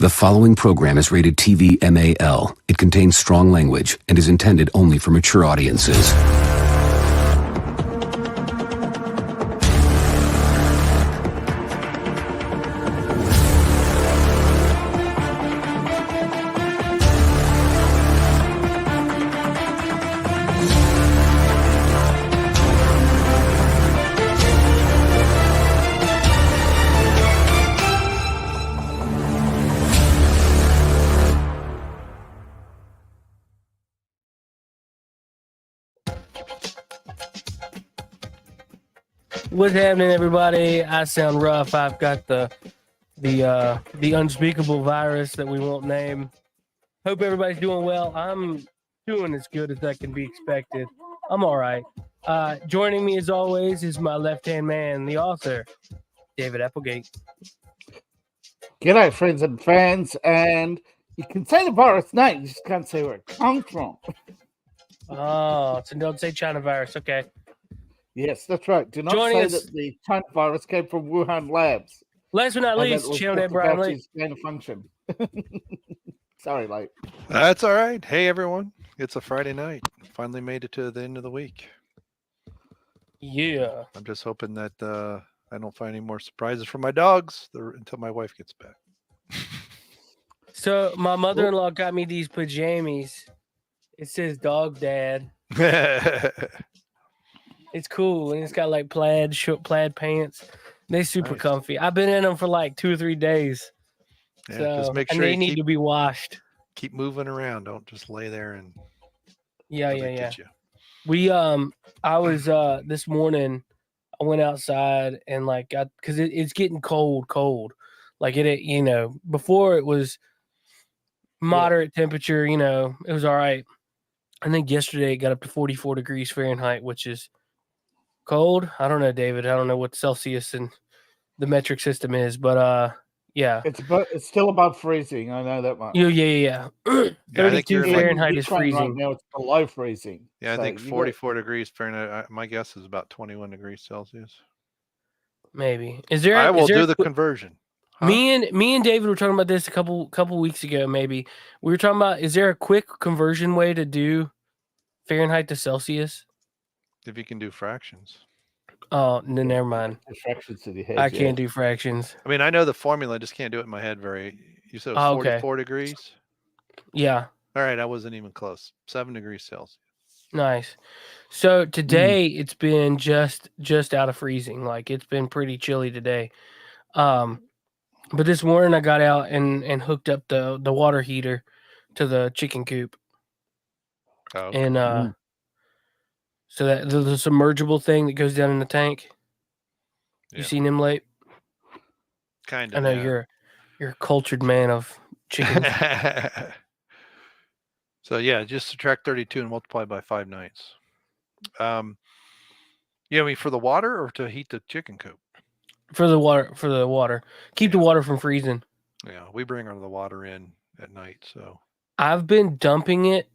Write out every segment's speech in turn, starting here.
The following program is rated TV MAL. It contains strong language and is intended only for mature audiences. What's happening, everybody? I sound rough. I've got the unspeakable virus that we won't name. Hope everybody's doing well. I'm doing as good as that can be expected. I'm all right. Joining me as always is my left-hand man, the author, David Applegate. G'day, friends and fans. And you can say the virus name, you just can't say where it comes from. Oh, so don't say China virus. Okay. Yes, that's right. Do not Joining say us- that the China virus came from Wuhan labs. Last but not and that least, was Channel Dr. Brian Lee. Fauci's gain of function. Sorry, Mike. That's all right. Hey, everyone. It's a Friday night. Finally made it to the end of the week. Yeah. I'm just hoping that I don't find any more surprises for my dogs until my wife gets back. So my mother-in-law got me these pajamas. It says Dog Dad. It's cool, and it's got like plaid pants. They're super Nice. comfy. I've been in them for like 2 or 3 days. Yeah, So, just make and sure they you need to be washed. keep moving around. Don't just lay there and Yeah. let it get you. We I was this morning. I went outside and like got because it's getting cold. Like it, before it was moderate temperature. It was all right. I think yesterday it got up to 44 degrees Fahrenheit, which is cold. I don't know, David. I don't know what Celsius and the metric system is, but yeah. It's still above freezing. I know that much. Yeah. Yeah, I think 32 you're Fahrenheit In is Ukraine freezing. Right now, it's below freezing. Yeah, I So think you got- 44 degrees Fahrenheit. My guess is about 21 degrees Celsius. Maybe. Is there? I will is there do the conversion. Huh? Me and David were talking about this a couple weeks ago. Maybe we were talking about, is there a quick conversion way to do Fahrenheit to Celsius? If you can do fractions. Oh, no, never mind. Fractions to the head, I can't do fractions. I mean, I know the formula. I just can't do it in my head You said it was Oh, okay. 44 degrees? Yeah, All right, I wasn't even close. 7 degrees Celsius. nice. So today it's been just out of freezing. Like it's been pretty chilly today. But this morning I got out and hooked up the water heater to the chicken coop. Oh, okay. And so that the submergible thing that goes down in the tank. You Yeah. seen him late? Kind of. I know you're a cultured man of chickens. So yeah, just subtract 32 and multiply by 5 nights. I mean for the water or to heat the chicken coop? For the water. Keep the water from freezing. Yeah, we bring the water in at night, so I've been dumping it.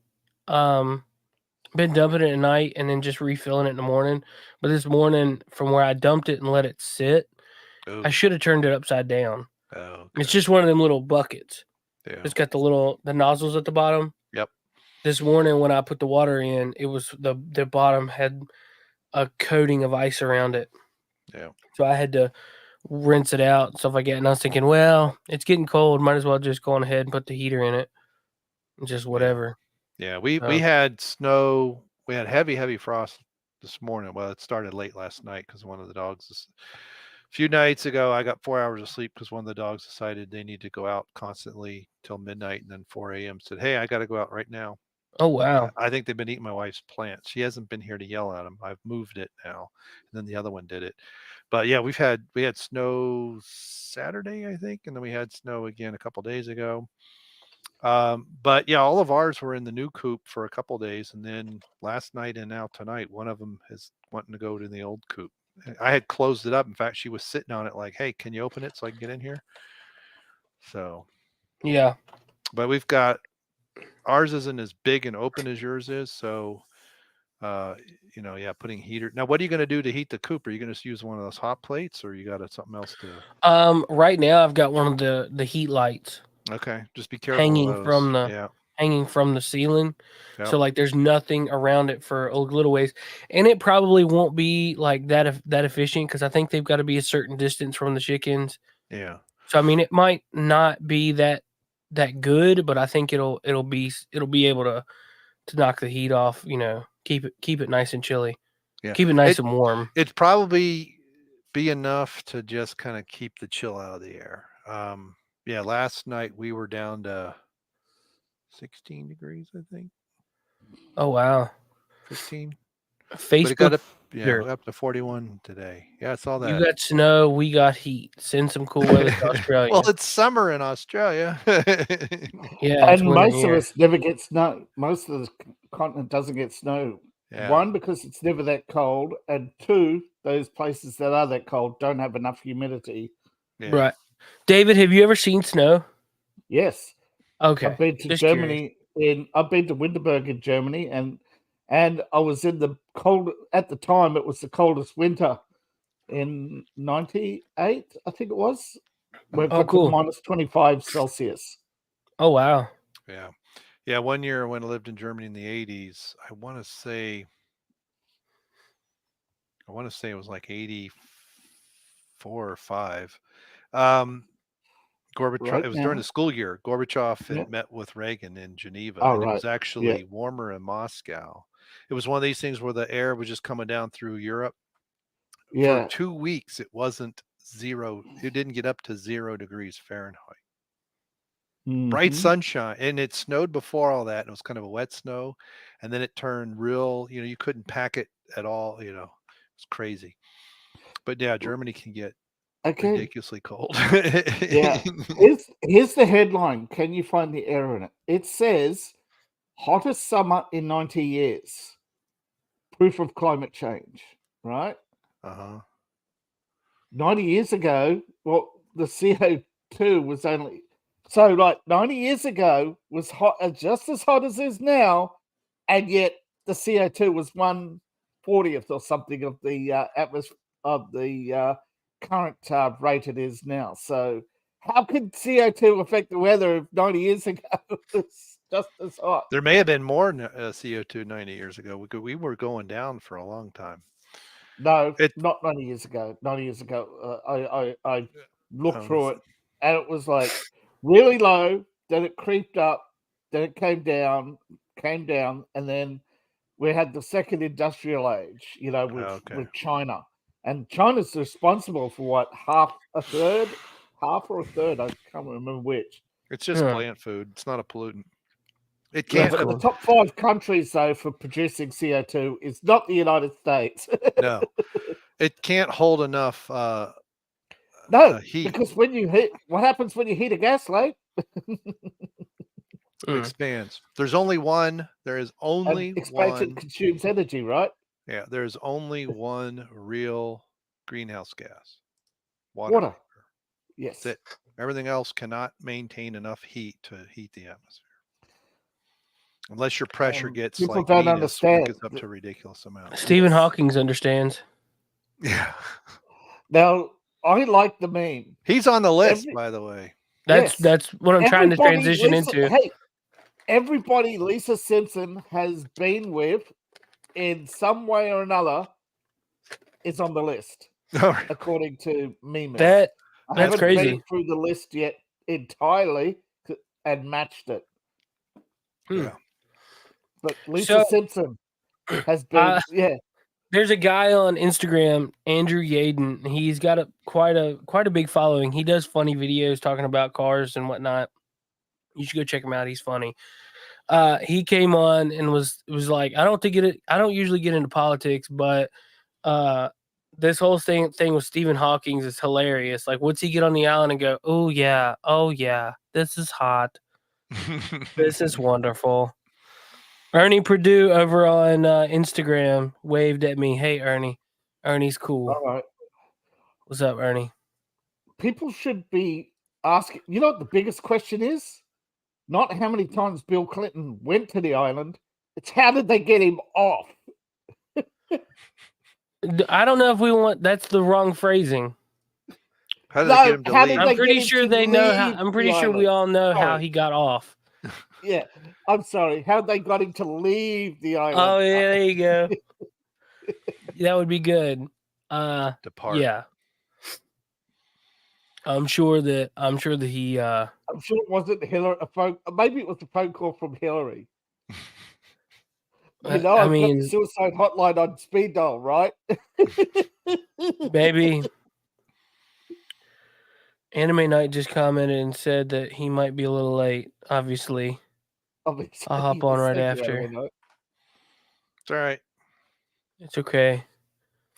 Been dumping it at night and then just refilling it in the morning. But this morning, from where I dumped it and let it sit, I should have turned it upside down. Oh, okay. It's just one of them little buckets. Yeah. It's got the nozzles at the bottom. Yep. This morning when I put the water in, it was the bottom had a coating of ice around it. Yeah. So I had to rinse it out and stuff like that. And I was thinking, well, it's getting cold. Might as well just go on ahead and put the heater in it. Just whatever. Yeah, we had snow. We had heavy frost this morning. Well, it started late last night because one of the dogs. A few nights ago, I got 4 hours of sleep because one of the dogs decided they need to go out constantly till midnight, and then 4 a.m. said, "Hey, I got to go out right now." Oh wow! I think they've been eating my wife's plants. She hasn't been here to yell at them. I've moved it now, and then the other one did it. But yeah, we had snow Saturday, I think, and then we had snow again a couple days ago. But yeah, all of ours were in the new coop for a couple days, and then last night and now tonight, one of them is wanting to go to the old coop. I had closed it up. In fact, she was sitting on it like, "Hey, can you open it so I can get in here?" So yeah, but we've got ours isn't as big and open as yours is, so putting heater. Now, what are you going to do to heat the coop? Are you going to just use one of those hot plates, or you got something else to? Right now I've got one of the heat lights. Okay, just be careful hanging of those. from the Yeah. hanging from the ceiling. Yep. So like there's nothing around it for a little ways, and it probably won't be like that efficient because I think they've got to be a certain distance from the chickens. Yeah. So I mean, it might not be that good, but I think it'll be able to knock the heat off. You know, keep it nice and chilly. Yeah. Keep it nice and warm. It'd probably be enough to just kind of keep the chill out of the air. Yeah, last night we were down to 16 degrees, I think. Oh wow. 15. Facebook. But it got up to 41 today. Yeah, I saw that. You got snow, we got heat. Send some cool weather to Australia. Well, it's summer in Australia. Yeah, and most of us never get snow. Most of the continent doesn't get snow. Yeah. One, because it's never that cold, and two, those places that are that cold don't have enough humidity. Yeah. Right. David, have you ever seen snow? Yes. Okay. I've been to Just Germany. I've been to Winterberg in Germany, and I was in the cold at the time. It was the coldest winter in '98, I think it was. Where it got cool. to minus 25 Celsius. Oh wow. Yeah. Yeah, one year when I lived in Germany in the 80s, I want to say it was like 84 or 5. Gorbachev, it was during the school year. Gorbachev had met with Reagan in Geneva. Oh, and right. It was actually warmer in Moscow. It was one of these things where the air was just coming down through Europe. Yeah. For 2 weeks, it wasn't zero. It didn't get up to 0 degrees Fahrenheit. Bright sunshine, and it snowed before all that. And it was kind of a wet snow, and then it turned real. You couldn't pack it at all. It's crazy. But yeah, Germany can get ridiculously cold. Yeah. Here's the headline. Can you find the error in it? It says hottest summer in 90 years. Proof of climate change. Right? 90 years ago, well, the CO2 was only. So, like 90 years ago was hot, just as hot as it is now, and yet the CO2 was 1/40th or something of the atmosphere of the current rate it is now. So, how could CO2 affect the weather if 90 years ago it was just as hot? There may have been more CO2 90 years ago. We were going down for a long time. No, not 90 years ago. 90 years ago, I looked through it, and it was like really low. Then it creeped up. Then it came down, and then we had the second industrial age. With China, and China's responsible for what, half or a third. I can't remember which. It's just plant food. It's not a pollutant. It Yeah, can't. but the top 5 countries though for producing CO2 is not the United States. No, it can't hold enough. Heat. Because when you heat, what happens when you heat a gas line? It expands. There's only one. There is only expansion consumes energy, right? Yeah, there's only one real greenhouse gas. Water. Yes. That's it. Everything else cannot maintain enough heat to heat the atmosphere. Unless your pressure gets people like don't Venus, understand. It gets up to a ridiculous amount. Stephen Hawking understands. Yeah. Now, I like the meme. He's on the list, by the way. That's what I'm trying to transition into. Hey, everybody Lisa Simpson has been with in some way or another is on the list, according to memes. That's I haven't crazy. been through the list yet entirely and matched it. Yeah. But Lisa Simpson has been, There's a guy on Instagram, Andrew Yaden. He's got quite a big following. He does funny videos talking about cars and whatnot. You should go check him out. He's funny. He came on and was like, I don't usually get into politics, but this whole thing with Stephen Hawking is hilarious. Like, what's he get on the island and go, oh yeah, this is hot. This is wonderful. Ernie Purdue over on Instagram waved at me. Hey, Ernie. Ernie's cool. All right. What's up, Ernie? People should be asking, you know what the biggest question is? Not how many times Bill Clinton went to the island. It's how did they get him off? I don't know if that's the wrong phrasing. How did they get him to how leave? did I'm they pretty get him sure to they know how. leave I'm pretty the sure we island? all know how Sorry. he got off. Yeah, I'm sorry. How they got him to leave the island? Oh yeah, there you go. That would be good. Depart. Yeah. I'm sure that he I'm sure it wasn't Hillary. Maybe it was a phone call from Hillary. I I've got the mean, suicide hotline on speed dial, right? maybe Anime Night just commented and said that he might be a little late. Obviously, Obviously, I'll hop on right after. It's all right. It's okay.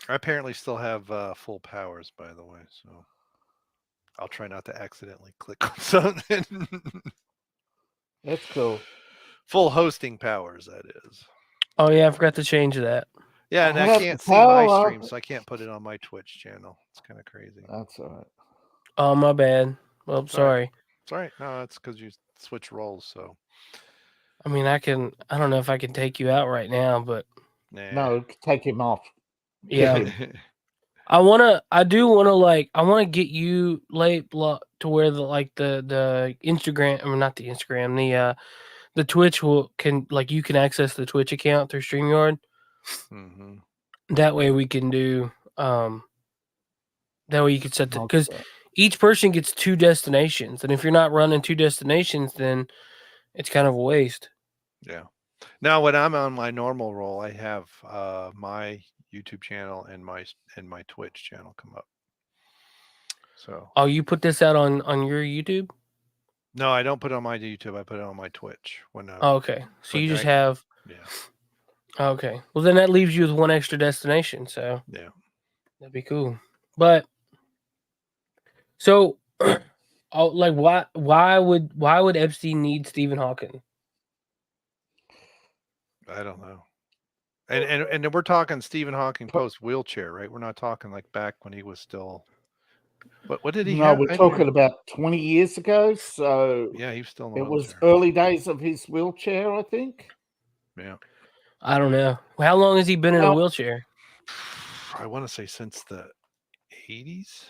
I apparently still have full powers, by the way, so I'll try not to accidentally click on something. That's cool. Full hosting powers, that is. Oh yeah, I forgot to change that. Yeah, and I have can't the see my power. stream, so I can't put it on my Twitch channel. It's kind of crazy. That's all right. Oh my bad. Well, It's all right. sorry. It's all right. No, that's because you switch roles, so. I mean, I don't know if I can take you out right now, but Nah. No, take him off. yeah. I do want to get you late block to where the Instagram, or not the Instagram, the Twitch can you can access the Twitch account through StreamYard. Mm-hmm. That way we can do that way you can set because Okay. each person gets 2 destinations, and if you're not running 2 destinations, then it's kind of a waste. Yeah. Now, when I'm on my normal role, I have my YouTube channel and my Twitch channel come up. So. Oh, you put this out on your YouTube? No, I don't put it on my YouTube. I put it on my Twitch. Oh, okay. So you just have. Yeah. Okay. Well, then that leaves you with 1 extra destination. So yeah, that'd be cool. But so, why would Epstein need Stephen Hawking? I don't know. And we're talking Stephen Hawking post wheelchair, right? We're not talking like back when he was still. What did he have? No, we're talking about 20 years ago. So yeah, he was still in the it wheelchair. was early days of his wheelchair, I think. Yeah. I don't know. How long has he been in a wheelchair? I want to say since the 80s,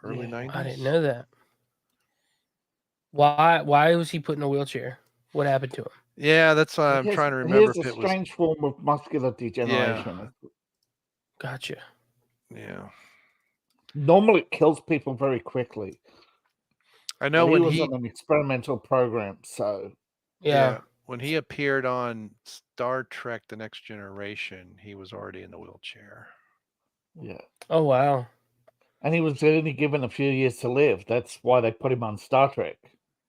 early 90s. I didn't know that. Why was he put in a wheelchair? What happened to him? Yeah, that's why I'm trying to remember. Here's a strange form of muscular degeneration. Yeah. Gotcha. Yeah. Normally, it kills people very quickly. I know when he was on an experimental program, so yeah. When he appeared on Star Trek: The Next Generation, he was already in the wheelchair. Yeah. Oh wow. And he was only given a few years to live. That's why they put him on Star Trek.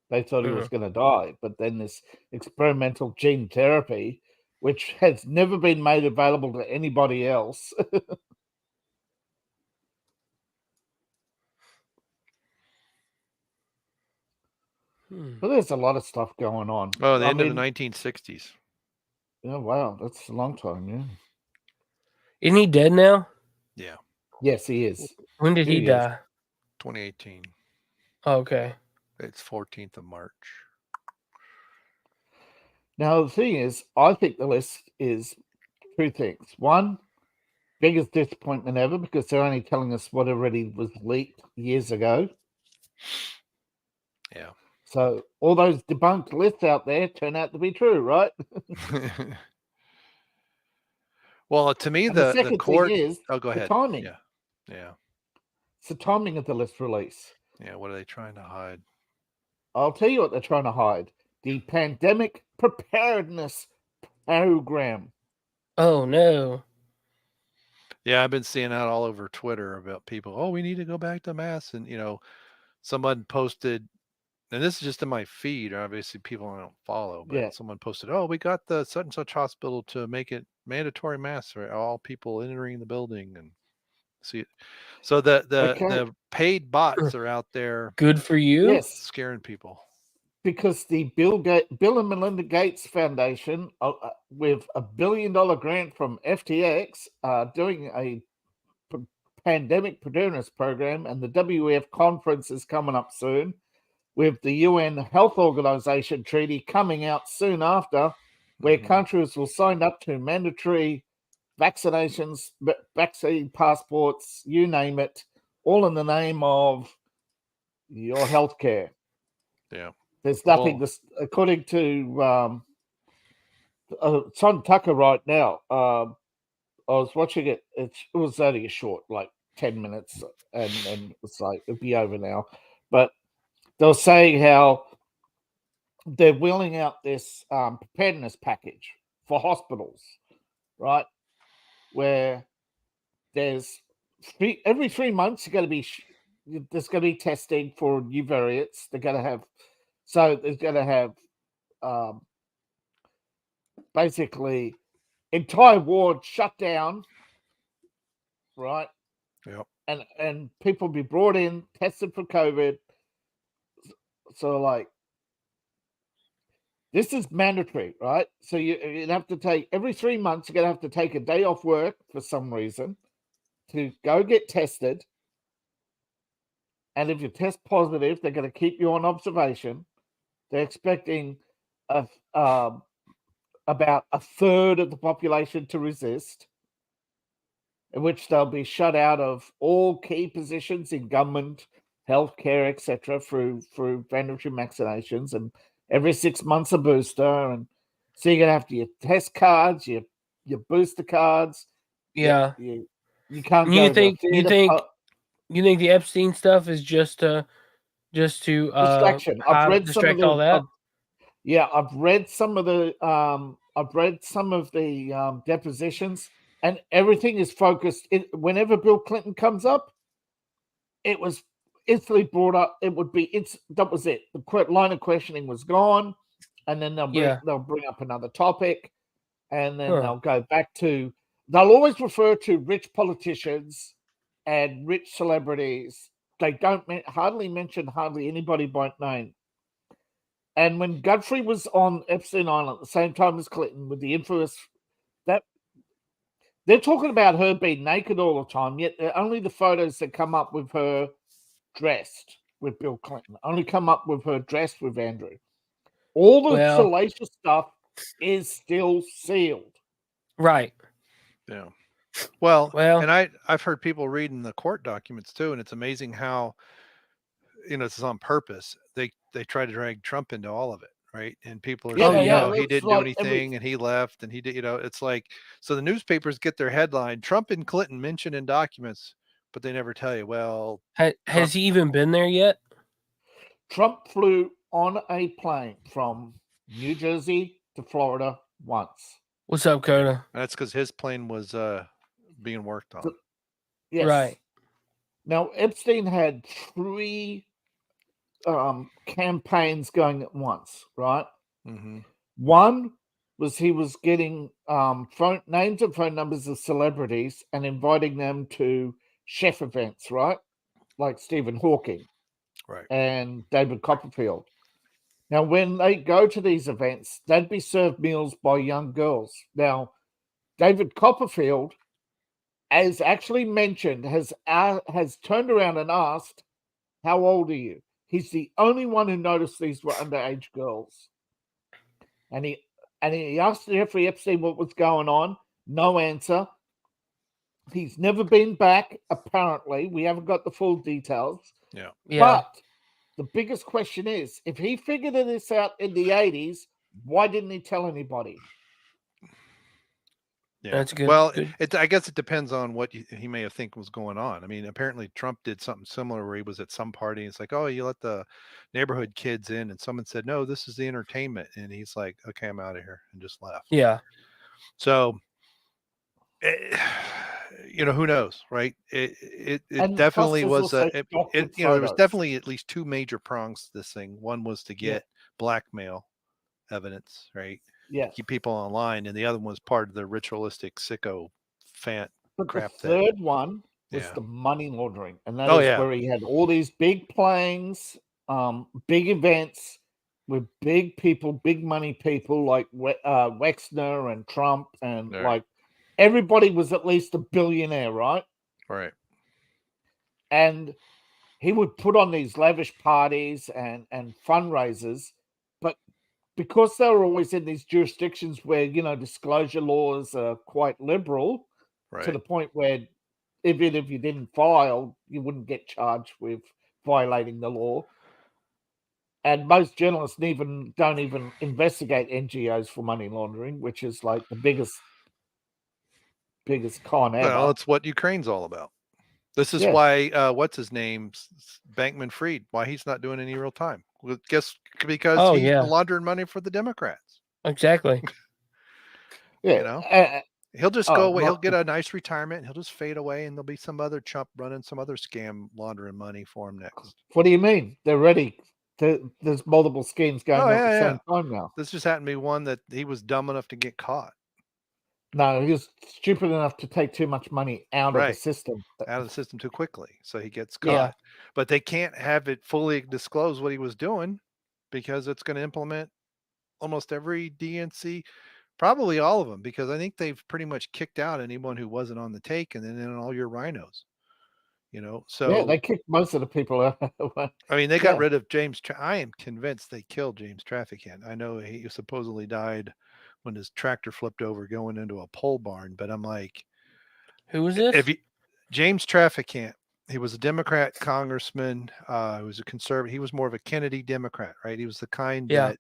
They thought he was going to die, but then this experimental gene therapy, which has never been made available to anybody else. But there's a lot of stuff going on. Oh, the end of the 1960s. Oh, wow. That's a long time, yeah. Isn't he dead now? Yeah. Yes, he is. When did he die? 2018. Oh, okay. It's 14th of March. Now, the thing is, I think the list is 2 things. One, biggest disappointment ever, because they're only telling us what already was leaked years ago. Yeah. So all those debunked lists out there turn out to be true, right? Well, to me, the court is go ahead. The timing. Yeah. It's the timing of the list release. Yeah, what are they trying to hide? I'll tell you what they're trying to hide. The pandemic preparedness program. Oh no. Yeah, I've been seeing that all over Twitter about people. Oh, we need to go back to masks, and someone posted, and this is just in my feed. Obviously, people I don't follow, but someone posted, "Oh, we got the such and such hospital to make it mandatory masks for all people entering the building." And see it. So the paid bots are out there. Good for you. Yes, scaring people. Because the Bill and Melinda Gates Foundation, with $1 billion grant from FTX, doing a pandemic preparedness program, and the WEF conference is coming up soon, with the UN Health Organization treaty coming out soon after, where countries will sign up to mandatory vaccinations, vaccine passports, you name it, all in the name of your healthcare. Yeah. There's nothing. Well, According to it's on Tucker right now. I was watching it. It was only a short, like 10 minutes, and it's like it'll be over now. But they were saying how they're wheeling out this preparedness package for hospitals, right? Where there's every 3 months you're going to be there's going to be testing for new variants. They're going to have there's going to have basically entire ward shut down, right? Yep. And people be brought in, tested for COVID. So like this is mandatory, right? So you'd have to take every 3 months, you're gonna have to take a day off work for some reason to go get tested. And if you test positive, they're gonna keep you on observation. They're expecting about a third of the population to resist, in which they'll be shut out of all key positions in government, healthcare, etc., through mandatory vaccinations, and every 6 months a booster. And so you're gonna have to your test cards, your booster cards. Yeah. You can't And go you to think the you theater. think you think the Epstein stuff is just to Distraction. I've read some of distract all that? I've read some of the depositions, and everything is focused. Whenever Bill Clinton comes up, it was instantly brought up. It would be that was it. The line of questioning was gone, and then they'll bring up another topic, and then they'll go back to. They'll always refer to rich politicians and rich celebrities. They don't hardly mention anybody by name. And when Godfrey was on Epstein Island at the same time as Clinton with the infamous that they're talking about her being naked all the time, yet only the photos that come up with her dressed with Bill Clinton only come up with her dressed with Andrew. All the salacious stuff is still sealed. Right. Yeah. Well, and I've heard people reading the court documents too, and it's amazing how, this is on purpose. They try to drag Trump into all of it, right? And people are saying, he didn't do anything, and he left, and he did. It's like, so the newspapers get their headline: Trump and Clinton mentioned in documents, but they never tell you. Well, has he even been there yet? Trump flew on a plane from New Jersey to Florida once. What's up, Coda? That's because his plane was being worked on. Yes. Right. Now, Epstein had 3 campaigns going at once, right? Mm-hmm. One was he was getting names and phone numbers of celebrities and inviting them to chef events, right? Like Stephen Hawking, right, and David Copperfield. Now, when they go to these events, they'd be served meals by young girls. Now, David Copperfield, as actually mentioned, has turned around and asked, "How old are you?" He's the only one who noticed these were underage girls. And he asked Jeffrey Epstein what was going on. No answer. He's never been back, apparently. We haven't got the full details. Yeah. But the biggest question is, if he figured this out in the 80s, why didn't he tell anybody? Yeah, that's good. Well, I guess it depends on what he may have think was going on. I mean, apparently Trump did something similar where he was at some party. And it's like, oh, you let the neighborhood kids in, and someone said, no, this is the entertainment, and he's like, okay, I'm out of here, and just left. Yeah. So, who knows, right? It definitely was it was definitely at least 2 major prongs to this thing. One was to get blackmail evidence, right? Yeah, keep people online, and the other one was part of the ritualistic sicko crap. The third one was the money laundering, and that is where he had all these big planes, big events with big people, big money people like Wexner and Trump, and like everybody was at least a billionaire, right? Right. And he would put on these lavish parties and fundraisers, but because they were always in these jurisdictions where, disclosure laws are quite liberal, to the point where even if you didn't file, you wouldn't get charged with violating the law. And most journalists don't even investigate NGOs for money laundering, which is like the biggest con ever. Well, it's what Ukraine's all about. This is Yes. why what's his name, Bankman-Fried, why he's not doing any real time. Well, guess because Oh, he's yeah. laundering money for the Democrats. Exactly. Yeah. You know, he'll just go away. He'll not- get a nice retirement. He'll just fade away, and there'll be some other chump running some other scam laundering money for him next. What do you mean? They're ready. There's multiple schemes going on at the same time now. This just happened to be one that he was dumb enough to get caught. No, he was stupid enough to take too much money out of the system. Out of the system too quickly, so he gets caught. Yeah. But they can't have it fully disclose what he was doing because it's going to implement almost every DNC, probably all of them, because I think they've pretty much kicked out anyone who wasn't on the take, and then all your rhinos. You know, so yeah, they kicked most of the people out. I mean, they got rid of James. I am convinced they killed James Trafficant. I know he supposedly died when his tractor flipped over going into a pole barn, but I'm like, who was this? James Trafficant. He was a Democrat congressman. He was a conservative. He was more of a Kennedy Democrat, right? He was the kind that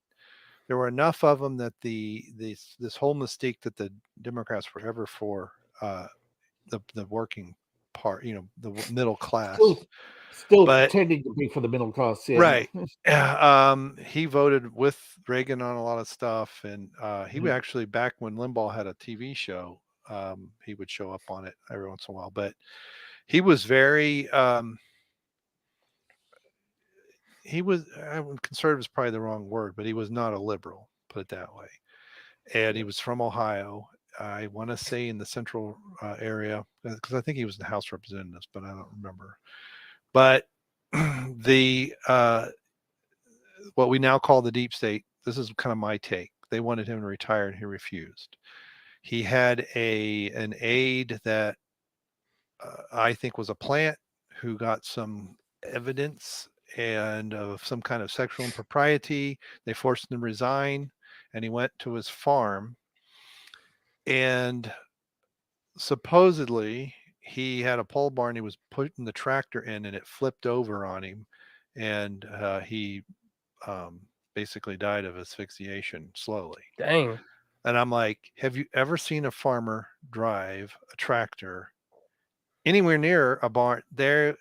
there were enough of them that this whole mystique that the Democrats were ever for the working part, you know, the middle class. Still tending to be for the middle class, yeah. Right. He voted with Reagan on a lot of stuff, and he would actually, back when Limbaugh had a TV show, he would show up on it every once in a while. But he was very conservative is probably the wrong word, but he was not a liberal, put it that way. And he was from Ohio. I want to say in the central area, because I think he was in the House of Representatives, but I don't remember. But the what we now call the deep state, this is kind of my take. They wanted him to retire, and he refused. He had an aide that I think was a plant who got some evidence and of some kind of sexual impropriety. They forced him to resign, and he went to his farm. And supposedly he had a pole barn. He was putting the tractor in, and it flipped over on him, and he basically died of asphyxiation slowly. Dang. And I'm like, have you ever seen a farmer drive a tractor anywhere near a barn? They're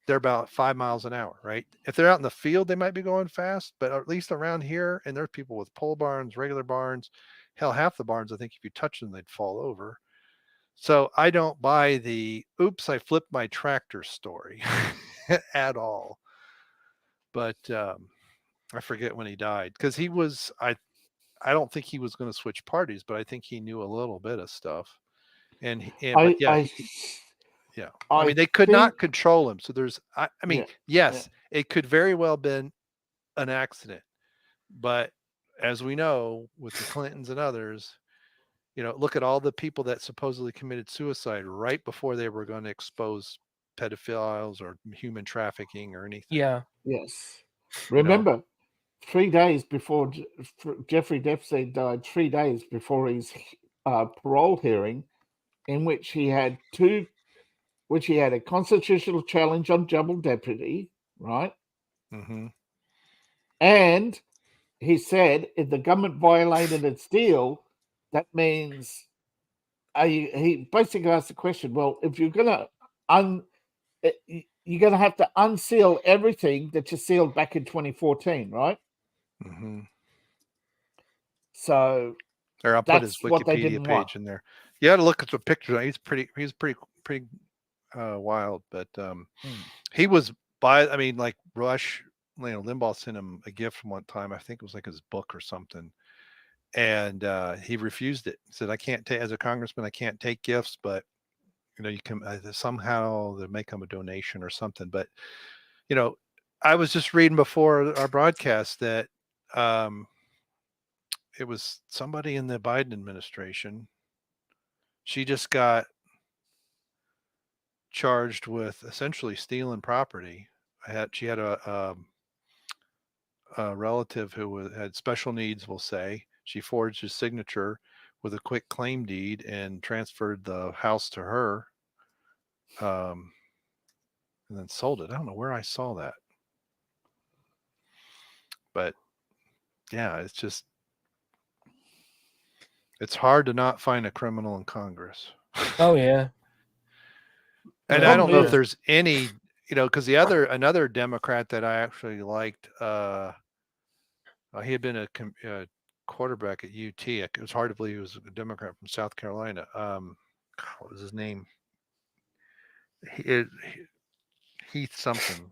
about 5 miles an hour, right? If they're out in the field, they might be going fast, but at least around here, and there's people with pole barns, regular barns. Hell, half the barns, I think if you touch them, they'd fall over. So I don't buy the oops, I flipped my tractor story at all. But I forget when he died, because he was, I don't think he was going to switch parties, but I think he knew a little bit of stuff. I mean, they could not control him. So there's, it could very well been an accident, but as we know, with the Clintons and others, you know, look at all the people that supposedly committed suicide right before they were going to expose pedophiles or human trafficking or anything. Yeah. Yes. Remember, 3 days before Jeffrey Epstein died, 3 days before his parole hearing, in which he had a constitutional challenge on double jeopardy, right? Mm-hmm. And he said if the government violated its deal, that means he basically asked the question, well, if you're gonna you're gonna have to unseal everything that you sealed back in 2014, right? Mm-hmm. So I'll put his Wikipedia page in there. You had to look at the picture. He's pretty wild, but he was like Rush, you know, Limbaugh sent him a gift from one time. I think it was like his book or something. And he refused it. He said, I can't take, as a congressman, I can't take gifts, but you know, you can somehow they make them a donation or something. But, you know, I was just reading before our broadcast that it was somebody in the Biden administration. She just got charged with essentially stealing property. She had a relative who had special needs, we'll say. She forged his signature with a quick claim deed and transferred the house to her. and then sold it. I don't know where I saw that, but yeah, it's hard to not find a criminal in Congress. Oh yeah. And Yeah, I don't know if yeah. there's any, because another Democrat that I actually liked, he had been a quarterback at UT. It was hard to believe he was a Democrat from South Carolina. What was his name? Heath something.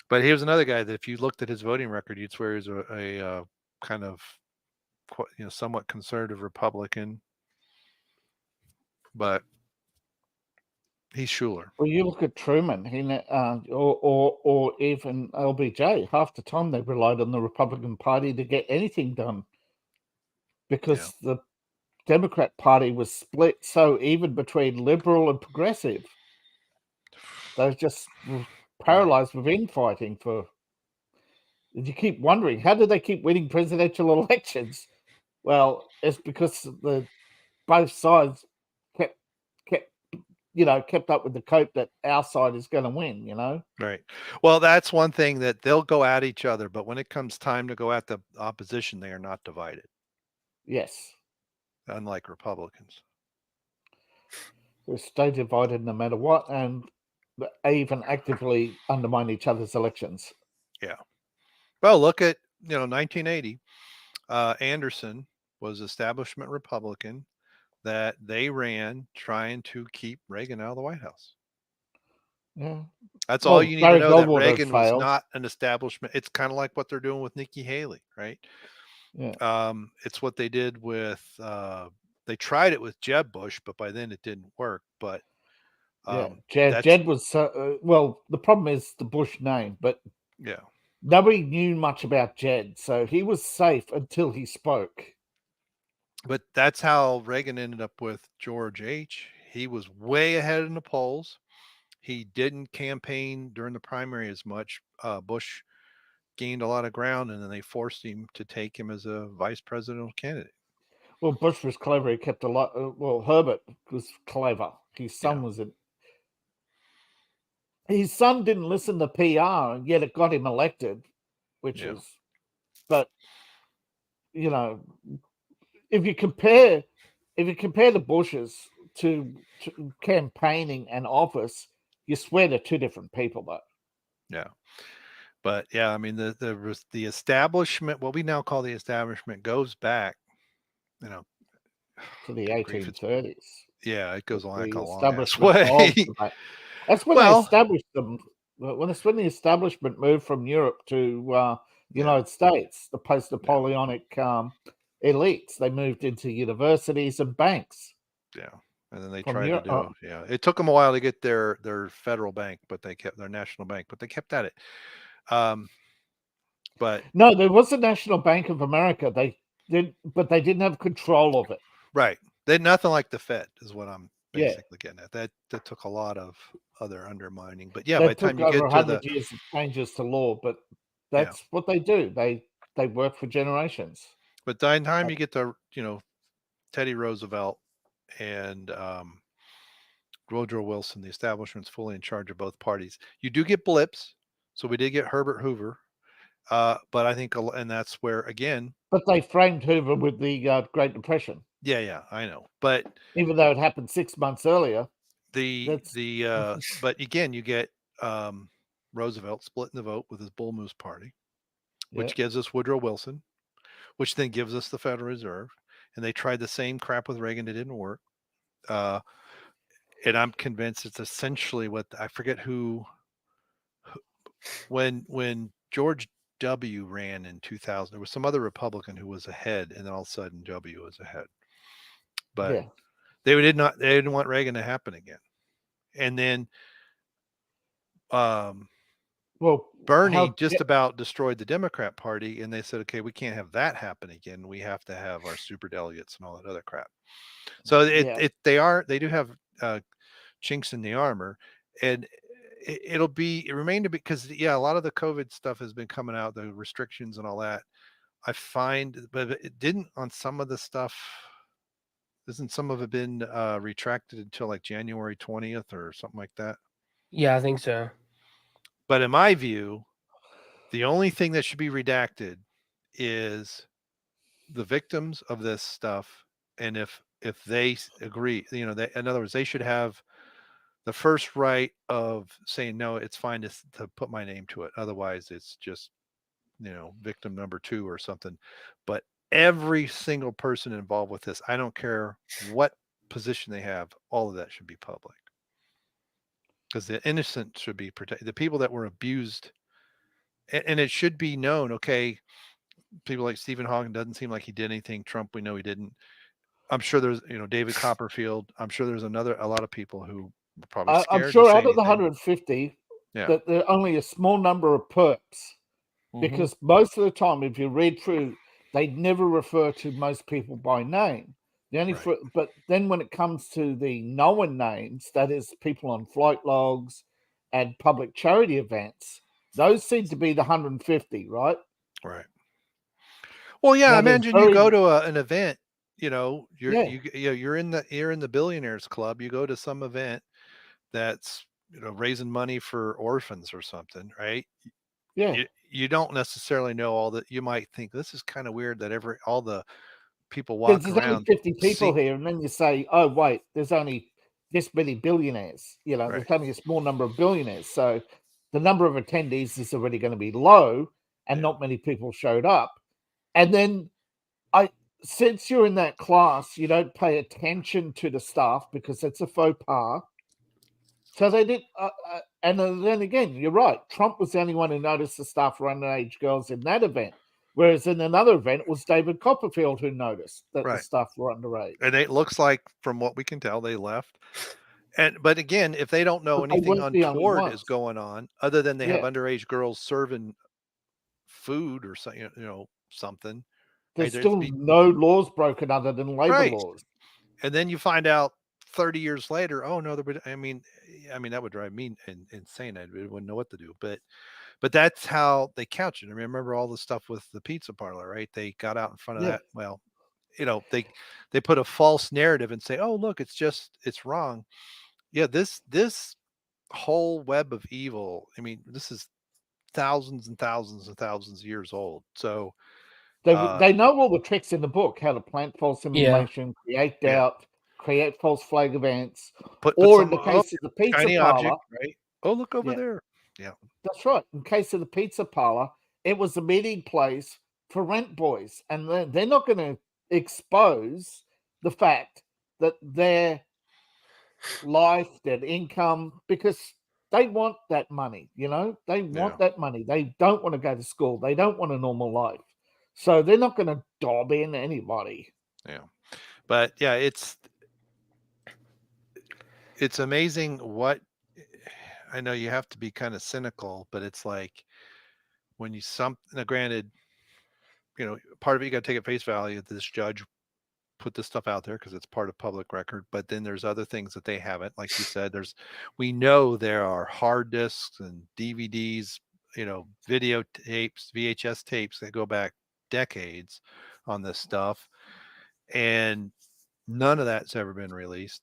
But he was another guy that if you looked at his voting record, you'd swear he was a kind of, somewhat conservative Republican. But he's Schuler. Well, you look at Truman, or even LBJ. Half the time they relied on the Republican Party to get anything done, because the Democrat Party was split so even between liberal and progressive. They just were paralyzed with infighting for. You keep wondering, how do they keep winning presidential elections? Well, it's because both sides kept up with the cope that our side is going to win. Right. Well, that's one thing, that they'll go at each other, but when it comes time to go at the opposition, they are not divided. Yes. Unlike Republicans. They stay divided no matter what, and even actively undermine each other's elections. Yeah. Well, look at 1980. Anderson was establishment Republican that they ran trying to keep Reagan out of the White House. Yeah. That's all you need to know, that Reagan was not an establishment. It's kind of like what they're doing with Nikki Haley, right? Yeah. It's what they did with they tried it with Jeb Bush, but by then it didn't work. But Jed was well. The problem is the Bush name, but nobody knew much about Jed, so he was safe until he spoke. But that's how Reagan ended up with George H. He was way ahead in the polls. He didn't campaign during the primary as much. Bush gained a lot of ground, and then they forced him to take him as a vice presidential candidate. Well, Bush was clever. He kept a lot. Well, Herbert was clever. His son was in. His son didn't listen to PR, and yet it got him elected, which is. But if you compare the Bushes to campaigning and office, you swear they're two different people, though. Yeah. But yeah, I mean, the establishment, what we now call the establishment, goes back, to the 1830s. Yeah, it goes on like a long ass way. That's when they established them. That's when the establishment moved from Europe to United States. The post-Napoleonic elites, they moved into universities and banks. Yeah, and then they tried to do. It took them a while to get their federal bank, but they kept their national bank, but they kept at it. But no, there was a National Bank of America. They did, but they didn't have control of it. Right. They had nothing like the Fed, is what I'm basically getting at. That took a lot of other undermining. But yeah, by the time you get to 100 years of changes to law, but that's what they do. They work for generations. But by the time you get to Teddy Roosevelt and Woodrow Wilson, the establishment's fully in charge of both parties. You do get blips. So we did get Herbert Hoover. But I think, and that's where, again. But they framed Hoover with the Great Depression. Yeah, I know. But even though it happened 6 months earlier. But again, you get Roosevelt splitting the vote with his Bull Moose Party, which gives us Woodrow Wilson, which then gives us the Federal Reserve. And they tried the same crap with Reagan. It didn't work. And I'm convinced it's essentially what, I forget who when George W. ran in 2000, there was some other Republican who was ahead, and then all of a sudden W was ahead. But they didn't want Reagan to happen again. And then Bernie just about destroyed the Democrat Party, and they said, okay, we can't have that happen again. We have to have our superdelegates and all that other crap. So they do have chinks in the armor, and it remain to be, because a lot of the COVID stuff has been coming out, the restrictions and all that. I find, but it didn't on some of the stuff. Isn't some of it been retracted until like January 20th or something like that? Yeah, I think so. But in my view, the only thing that should be redacted is the victims of this stuff, and if they agree, they, in other words, they should have the first right of saying no, it's fine to put my name to it. Otherwise, it's just victim number 2 or something. But every single person involved with this, I don't care what position they have, all of that should be public, because the innocent should be protected. The people that were abused, and it should be known. Okay, people like Stephen Hawking, doesn't seem like he did anything. Trump, we know he didn't. I'm sure there's David Copperfield. I'm sure there's a lot of people who were probably I'm scared to sure say out of the anything. 150, Yeah. that there are only a small number of perps, because most of the time, if you read through, they never refer to most people by name. The only Right. but then when it comes to the known names, that is people on flight logs and public charity events, those seem to be the 150, right? Right. Well, yeah. Now, there's Imagine you very go to an event. You're Yeah. you're in the billionaires club. You go to some event that's raising money for orphans or something, right? yeah. You don't necessarily know all that. You might think this is kind of weird that all the people Because walking there's only around 50 people see. here, and then you say, oh, wait, there's only this many billionaires. Right. There's only a small number of billionaires. So the number of attendees is already going to be low, and not many people showed up. And then since you're in that class, you don't pay attention to the staff because it's a faux pas. So they did, and then again, you're right. Trump was the only one who noticed the staff were underage girls in that event. Whereas in another event, it was David Copperfield who noticed that the Right. staff were underage. And it looks like, from what we can tell, they left. But again, if they don't know But they anything weren't the only untoward is ones. going on, other than they have Yeah. underage girls serving food or something, something. There's Right? still no laws broken other than labor Right. laws. And then you find out 30 years later, oh no, I mean, that would drive me insane. I wouldn't know what to do. But that's how they couch it. I remember all the stuff with the pizza parlor, right? They got out in front of Yeah. that. Well, they put a false narrative and say, oh look, it's wrong. Yeah, this whole web of evil, I mean, this is thousands and thousands and thousands of years old. So They know all the tricks in the book, how to plant false Yeah. information, create doubt, create false flag events, put or in some the case of the pizza shiny parlor, object, right? Oh, look over Yeah. there. Yeah. That's right. In case of the pizza parlor, it was a meeting place for rent boys, and they're not going to expose the fact that their life, their income, because they want that money. They want that money. They don't want to go to school. They don't want a normal life, so they're not going to dob in anybody. Yeah. But yeah, it's amazing what, I know you have to be kind of cynical, but it's like when now granted, part of it, you got to take at face value that this judge put this stuff out there because it's part of public record. But then there's other things that they haven't, like you said, we know there are hard disks and DVDs, videotapes, VHS tapes that go back decades on this stuff. And none of that's ever been released.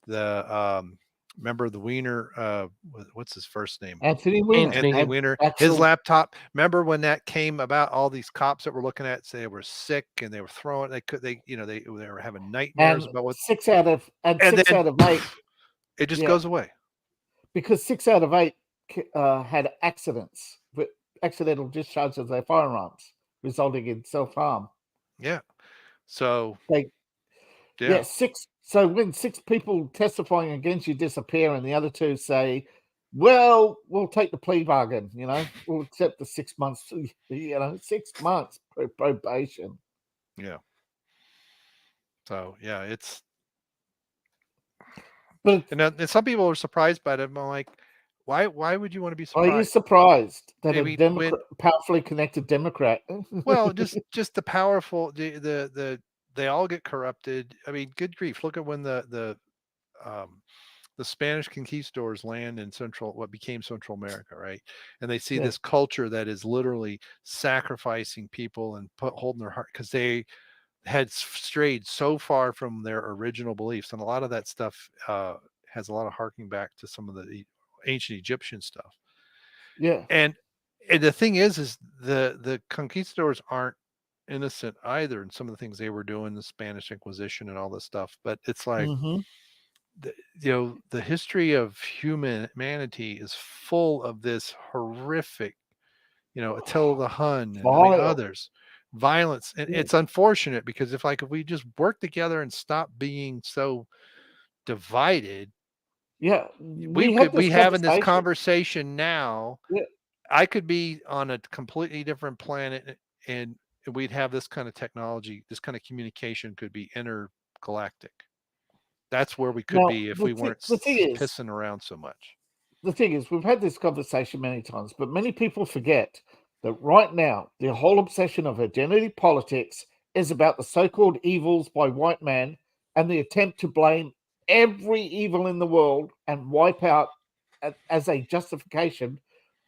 Remember the Wiener, what's his first name? Anthony Weiner. Anthony Weiner, his laptop. Remember when that came about? All these cops that were looking at, say they were sick and they were throwing. They were having nightmares and about what. 6 out of 8. It just goes away because 6 out of 8 had accidents, with accidental discharge of their firearms, resulting in self-harm. Yeah. So yeah, 6. So when 6 people testifying against you disappear, and the other 2 say, "Well, we'll take the plea bargain. We'll accept the 6 months. 6 months probation." Yeah. So yeah, it's. But and some people are surprised by it. I'm like, why would you want to be surprised? Are you surprised that a powerfully connected Democrat? Well, just the powerful, they all get corrupted. I mean, good grief! Look at when the Spanish conquistadors land in what became Central America, right? And they see this culture that is literally sacrificing people and holding their heart because they had strayed so far from their original beliefs, and a lot of that stuff has a lot of harking back to some of the ancient Egyptian stuff. Yeah. And the thing is the conquistadors aren't innocent either in some of the things they were doing, the Spanish Inquisition and all this stuff. But it's like, Mm-hmm. the history of humanity is full of this horrific, Attila the Hun and the others, violence. And it's unfortunate because if we just work together and stop being so divided, we could be having this conversation now. Yeah. I could be on a completely different planet and we'd have this kind of technology, this kind of communication could be intergalactic. That's where we could be if we weren't pissing around so much. The thing is, we've had this conversation many times, but many people forget that right now, the whole obsession of identity politics is about the so-called evils by white man and the attempt to blame every evil in the world and wipe out as a justification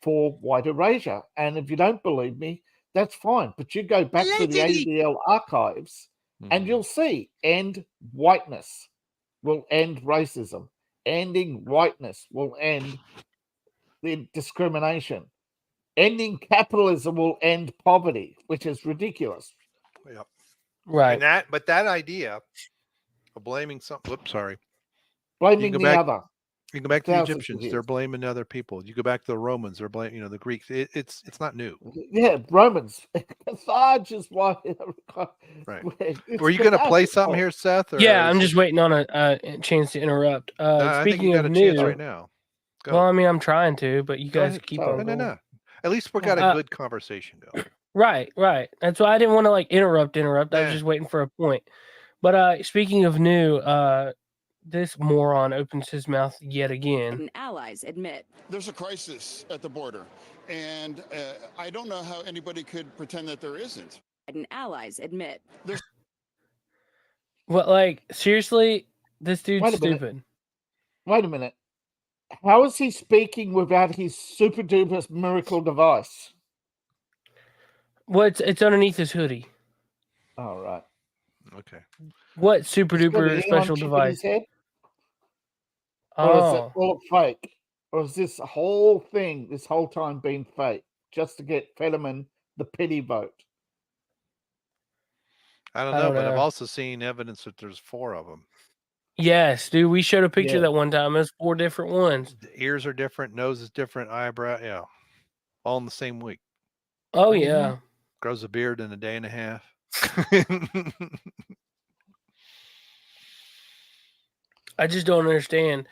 for white erasure. And if you don't believe me, that's fine. But you go back to the ADL archives and you'll see end whiteness will end racism. Ending whiteness will end the discrimination. Ending capitalism will end poverty, which is ridiculous. Yeah. Right. And that idea of blaming blaming the other. You go back to the Egyptians, they're blaming other people. You go back to the Romans, they're blaming, the Greeks. It's not new. Yeah, Romans. Carthage is why. Right. Were you going to play something here, Seth? Or yeah, I'm just waiting on a chance to interrupt. Speaking of new, right now. Go. Well, I mean, I'm trying to, but you guys keep on. No. At least we got a good conversation going. Right. That's why I didn't want to interrupt. I was just waiting for a point. But speaking of new, this moron opens his mouth yet again. And allies admit there's a crisis at the border, and I don't know how anybody could pretend that there isn't. And allies admit. Well, seriously, this dude's stupid. Wait a minute. How is he speaking without his super duper miracle device? Well, it's underneath his hoodie. All right. Okay. What super duper special device? Or is it all fake? Or is this whole thing, this whole time, been fake? Just to get Fetterman the pity vote? I don't know, but I've also seen evidence that there's 4 of them. Yes, dude. We showed a picture that one time. There's 4 different ones. The ears are different, nose is different, eyebrow, yeah. All in the same week. Oh, yeah. Grows a beard in a day and a half. I just don't understand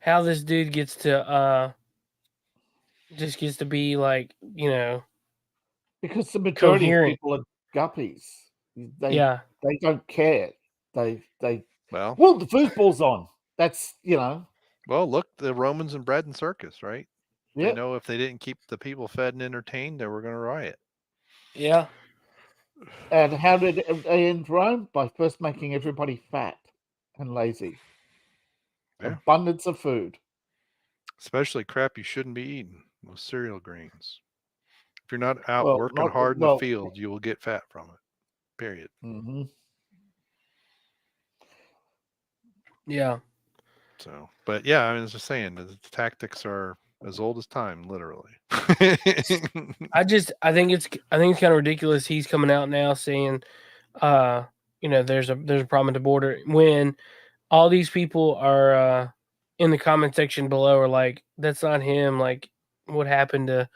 how this dude gets to be because the majority coherent. of people are guppies. They don't care. Well, the foosball's on. That's Well, look, the Romans and bread and circus, right? Yeah. They know if they didn't keep the people fed and entertained, they were going to riot. Yeah. And how did they end Rome? By first making everybody fat and lazy. Yeah. Abundance of food. Especially crap you shouldn't be eating. Those cereal grains. If you're not out working hard in the field, you will get fat from it. Period. Mm-hmm. Yeah. So, but yeah, I was just saying the tactics are as old as time, literally. I think it's kind of ridiculous. He's coming out now saying, there's a problem at the border when all these people are in the comment section below are like, that's not him. Like, what happened to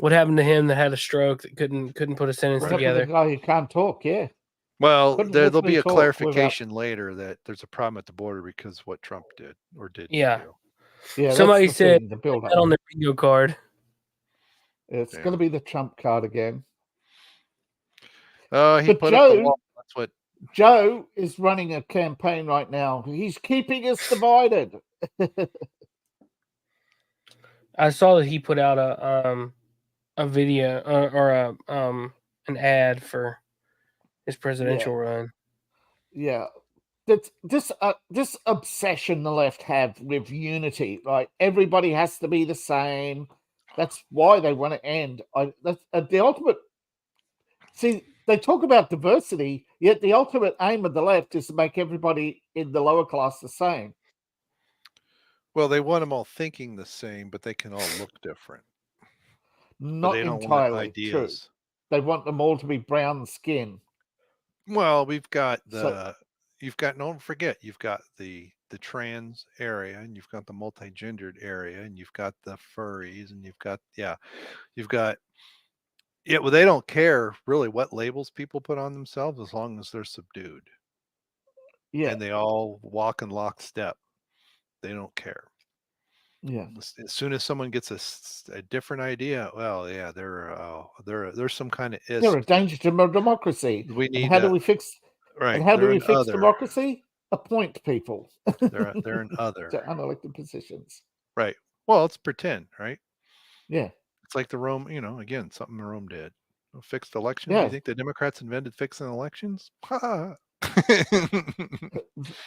him that had a stroke that couldn't put a sentence together? The guy who can't talk, yeah. Well, there'll be a clarification later that there's a problem at the border because what Trump did or didn't do. Yeah, somebody said that on the bingo card. It's going to be the Trump card again. He put up the wall. That's what Joe is running a campaign right now. He's keeping us divided. I saw that he put out a video or an ad for his presidential run. Yeah. This obsession the left have with unity, like everybody has to be the same. That's why they want to end. That's the ultimate. See, they talk about diversity, yet the ultimate aim of the left is to make everybody in the lower class the same. Well, they want them all thinking the same, but they can all look different. But Not they don't want entirely true. ideas. They want them all to be brown skin. Well, we've got So- don't forget, you've got the trans area, and you've got the multi-gendered area, and you've got the furries, and you've got well, they don't care really what labels people put on themselves as long as they're subdued. Yeah, And they all walk in lockstep. They don't care. yeah. As soon as someone gets a different idea, well, yeah, they're some kind of They're a danger to democracy. We And need how do we fix? right. And how do they're we an fix other. democracy? Appoint people They're an other. to unelected positions. Right. Well, it's pretend, right? Yeah, It's like the Rome, again, something Rome did. Fixed elections. Yeah. You think the Democrats invented fixing elections? Ha!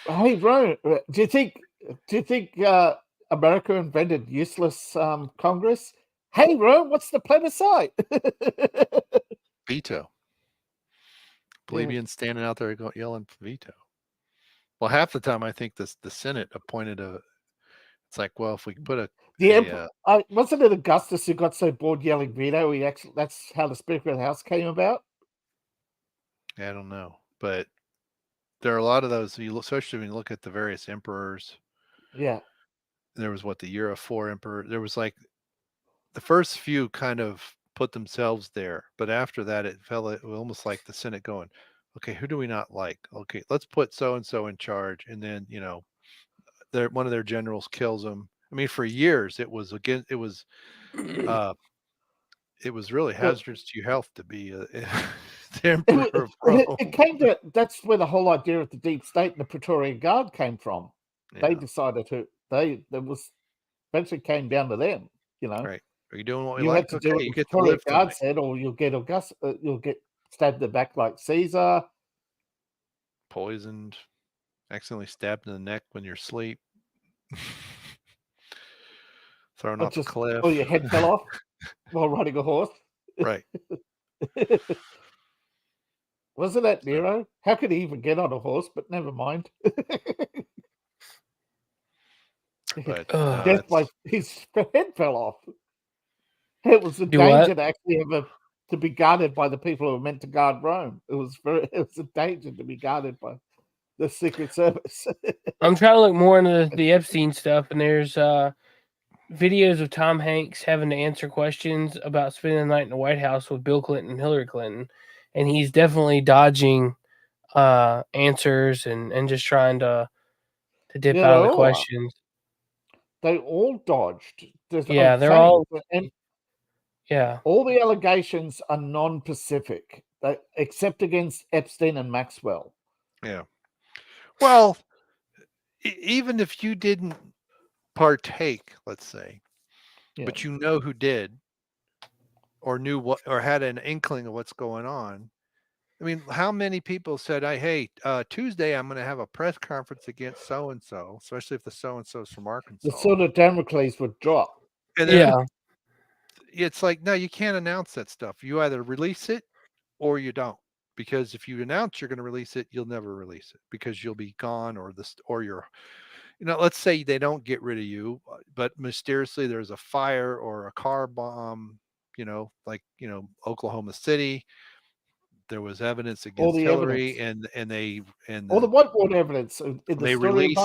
Hey, Ron, do you think America invented useless Congress? Hey, Ron, what's the plebiscite? Veto. Plebeians standing out there yelling veto. Well, half the time I think the Senate appointed it's like, well, if we put wasn't it Augustus who got so bored yelling veto? That's how the Speaker of the House came about. I don't know, but there are a lot of those. Especially when you look at the various emperors. Yeah, There was the year of 4 emperor. There was like the first few kind of put themselves there, but after that, it almost like the Senate going, okay, who do we not like? Okay, let's put so and so in charge, and then one of their generals kills them. I mean, for years it was really hazardous to your health to be the emperor of Rome. it came to that's where the whole idea of the deep state and the Praetorian Guard came from. Yeah. They decided eventually came down to them. Right? Are you doing what we You like? have to do what you the get to Praetorian live for Guard me. said, or you'll get you'll get stabbed in the back like Caesar. Poisoned, accidentally stabbed in the neck when you're asleep. Thrown off a cliff. Oh, your head fell off while riding a horse. Right. Wasn't that Nero? How could he even get on a horse? But never mind. But Death by his head fell off. It was a Do danger what? to actually to be guarded by the people who were meant to guard Rome. It was a danger to be guarded by the Secret Service. I'm trying to look more into the Epstein stuff, and there's videos of Tom Hanks having to answer questions about spending the night in the White House with Bill Clinton and Hillary Clinton, and he's definitely dodging answers and just trying to dip Yeah, out of they the all are. questions. They all dodged. Yeah, they're all. Yeah, all the allegations are non-Pacific, except against Epstein and Maxwell. Yeah. Well, even if you didn't partake, let's say, but you know who did, or knew what, or had an inkling of what's going on. I mean, how many people said, "Hey, Tuesday I'm going to have a press conference against so and so," especially if the so and so is from Arkansas. The sword of Damocles would drop. And then it's like, no, you can't announce that stuff. You either release it or you don't. Because if you announce you're going to release it, you'll never release it because you'll be gone, or you're, let's say they don't get rid of you, but mysteriously there's a fire or a car bomb, like Oklahoma City. There was evidence against Hillary, and all the whiteboard evidence. They released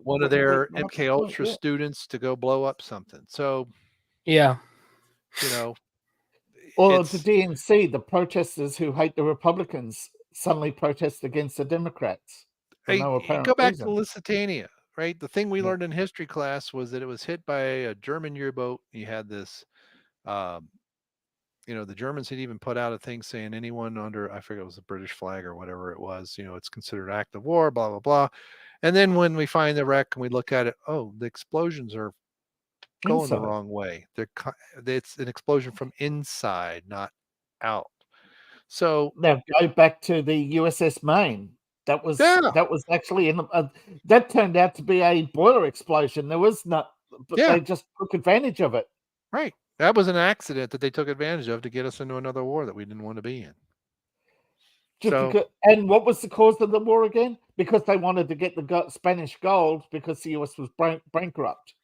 one of their MK Ultra students to go blow up something. So, or the DNC, the protesters who hate the Republicans suddenly protest against the Democrats. Go back to Lusitania, right? The thing we learned in history class was that it was hit by a German U-boat. You had this, the Germans had even put out a thing saying anyone under, I forget, it was the British flag or whatever it was, it's considered active war, blah, blah, blah. And then when we find the wreck and we look at it, the explosions are going the wrong way. It's an explosion from inside, not out. So now go back to the USS Maine. That was actually that turned out to be a boiler explosion. There was not, but they just took advantage of it. Right. That was an accident that they took advantage of to get us into another war that we didn't want to be in. And what was the cause of the war again? Because they wanted to get the Spanish gold because the US was bankrupt.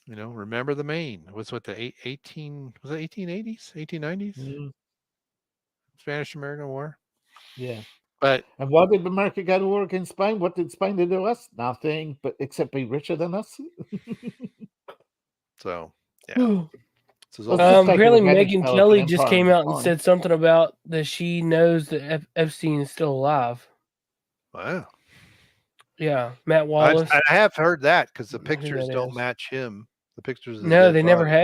Remember the Maine was what the 1880s, 1890s Spanish-American War. Yeah. But and why did America go to war against Spain? What did Spain do to us? Nothing, but except be richer than us. So yeah. Apparently Megyn Kelly just came out and said something about that she knows that Epstein is still alive. Wow. Yeah, Matt Wallace. I have heard that because the pictures don't match him. The pictures of the no, dead they never body.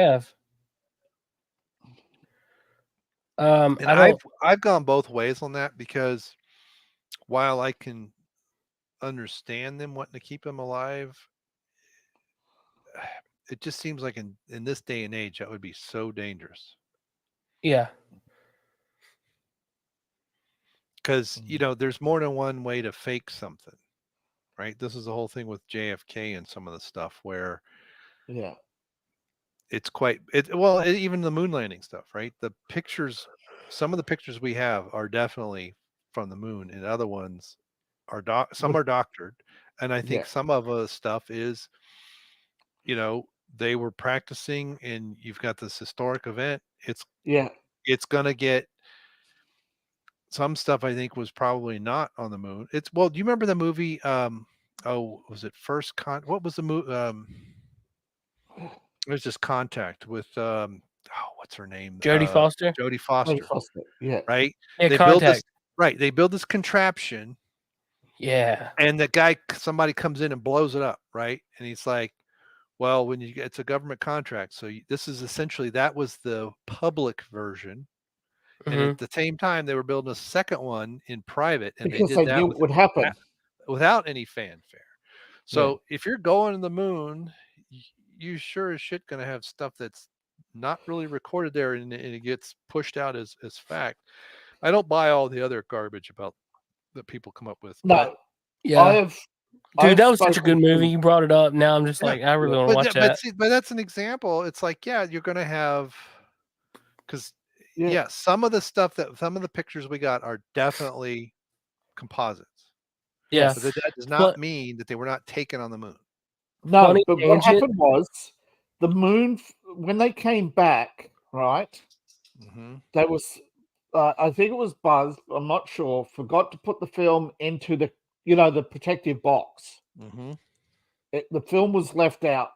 have. I've gone both ways on that because while I can understand them wanting to keep him alive, it just seems like in this day and age that would be so dangerous. Yeah. Because there's more than one way to fake something, right? This is the whole thing with JFK and some of the stuff where it's even the moon landing stuff, right? The pictures, some of the pictures we have are definitely from the moon, and other ones are some are doctored, and I think some of the stuff is, they were practicing, and you've got this historic event. It's gonna get. Some stuff I think was probably not on the moon. Do you remember the movie? Was it what was the movie? It was just Contact with what's her name? Jodie Foster. Jodie Foster. Yeah. Right. Yeah, they build this. Right. They build this contraption. Yeah. And somebody comes in and blows it up. Right. And he's like, well, it's a government contract. So this is essentially, that was the public version. And at the same time, they were building a second one in private, and because they did that knew what would happen without any fanfare. So if you're going to the moon, you sure as shit going to have stuff that's not really recorded there, and it gets pushed out as fact. I don't buy all the other garbage about that people come up with. No, that was such a good movie. You brought it up. Now I'm just like, I really want to watch that. But that's an example. It's like, you're going to have, because. Some of the pictures we got are definitely composites. Yeah. But that does not mean that they were not taken on the moon. No, but what happened was the moon, when they came back, right? There was, I think it was Buzz, I'm not sure, forgot to put the film into the, the protective box. The film was left out.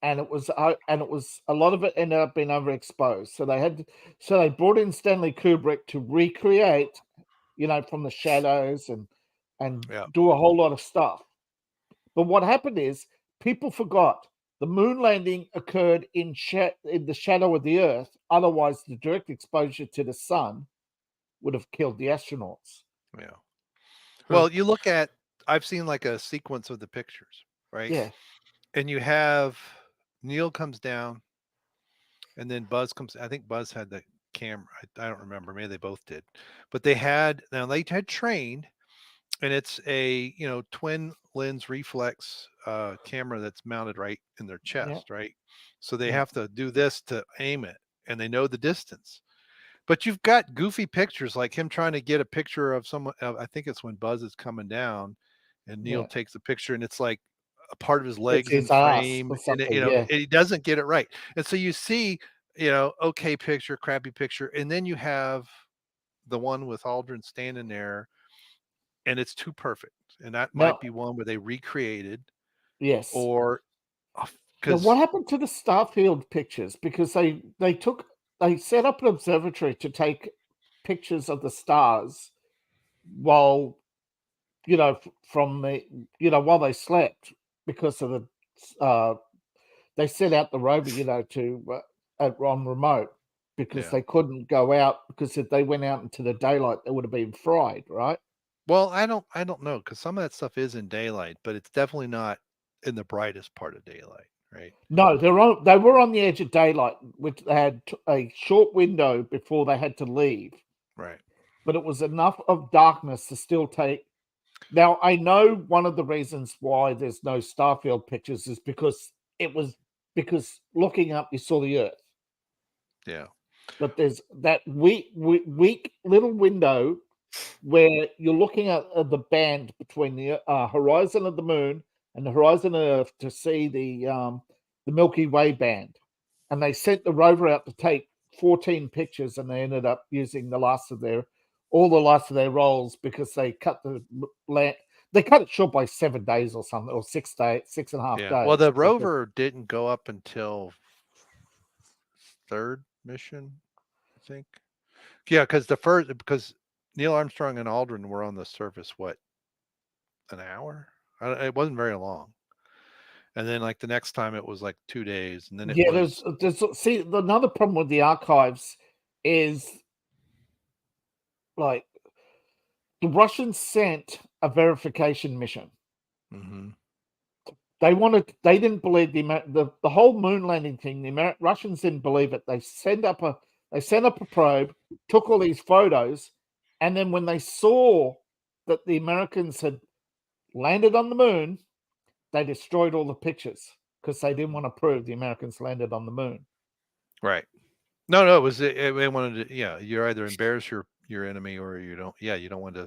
And it was a lot of it ended up being overexposed. So they brought in Stanley Kubrick to recreate, from the shadows and do a whole lot of stuff. But what happened is people forgot the moon landing occurred in the shadow of the Earth. Otherwise, the direct exposure to the sun would have killed the astronauts. Yeah. Well, you look at, I've seen like a sequence of the pictures, right? Yeah. And you have Neil comes down, and then Buzz comes. I think Buzz had the camera. I don't remember. Maybe they both did. But they had trained, and it's a twin lens reflex camera that's mounted right in their chest, right? So they have to do this to aim it, and they know the distance. But you've got goofy pictures like him trying to get a picture of someone. I think it's when Buzz is coming down, and Neil takes a picture, and it's like a part of his legs in frame, and he doesn't get it right. And so you see, okay picture, crappy picture, and then you have the one with Aldrin standing there, and it's too perfect. And that might be one where they recreated. Yes. Or because what happened to the Starfield pictures? Because they set up an observatory to take pictures of the stars while from the while they slept, because of the they set out the rover to on remote because they couldn't go out, because if they went out into the daylight they would have been fried, right? Well, I don't know, because some of that stuff is in daylight, but it's definitely not in the brightest part of daylight, right? No, they were on the edge of daylight, which they had a short window before they had to leave, right? But it was enough of darkness to still take. Now, I know one of the reasons why there's no Starfield pictures is because looking up, you saw the Earth. Yeah. But there's that weak little window where you're looking at the band between the horizon of the moon and the horizon of Earth to see the Milky Way band. And they sent the rover out to take 14 pictures, and they ended up using all the last of their rolls because they cut they cut it short by 7 days or something, or 6.5 days. Well, the rover didn't go up until third mission, I think. Yeah, because Neil Armstrong and Aldrin were on the surface, an hour? It wasn't very long. And then like the next time it was like 2 days, and then there's another problem with the archives is like the Russians sent a verification mission. Mm-hmm. They didn't believe the whole moon landing thing. The Russians didn't believe it. They sent up a probe, took all these photos, and then when they saw that the Americans had landed on the moon, they destroyed all the pictures because they didn't want to prove the Americans landed on the moon. Right. No, it was they wanted to. Yeah, you either embarrass your enemy or you don't. Yeah, you don't want to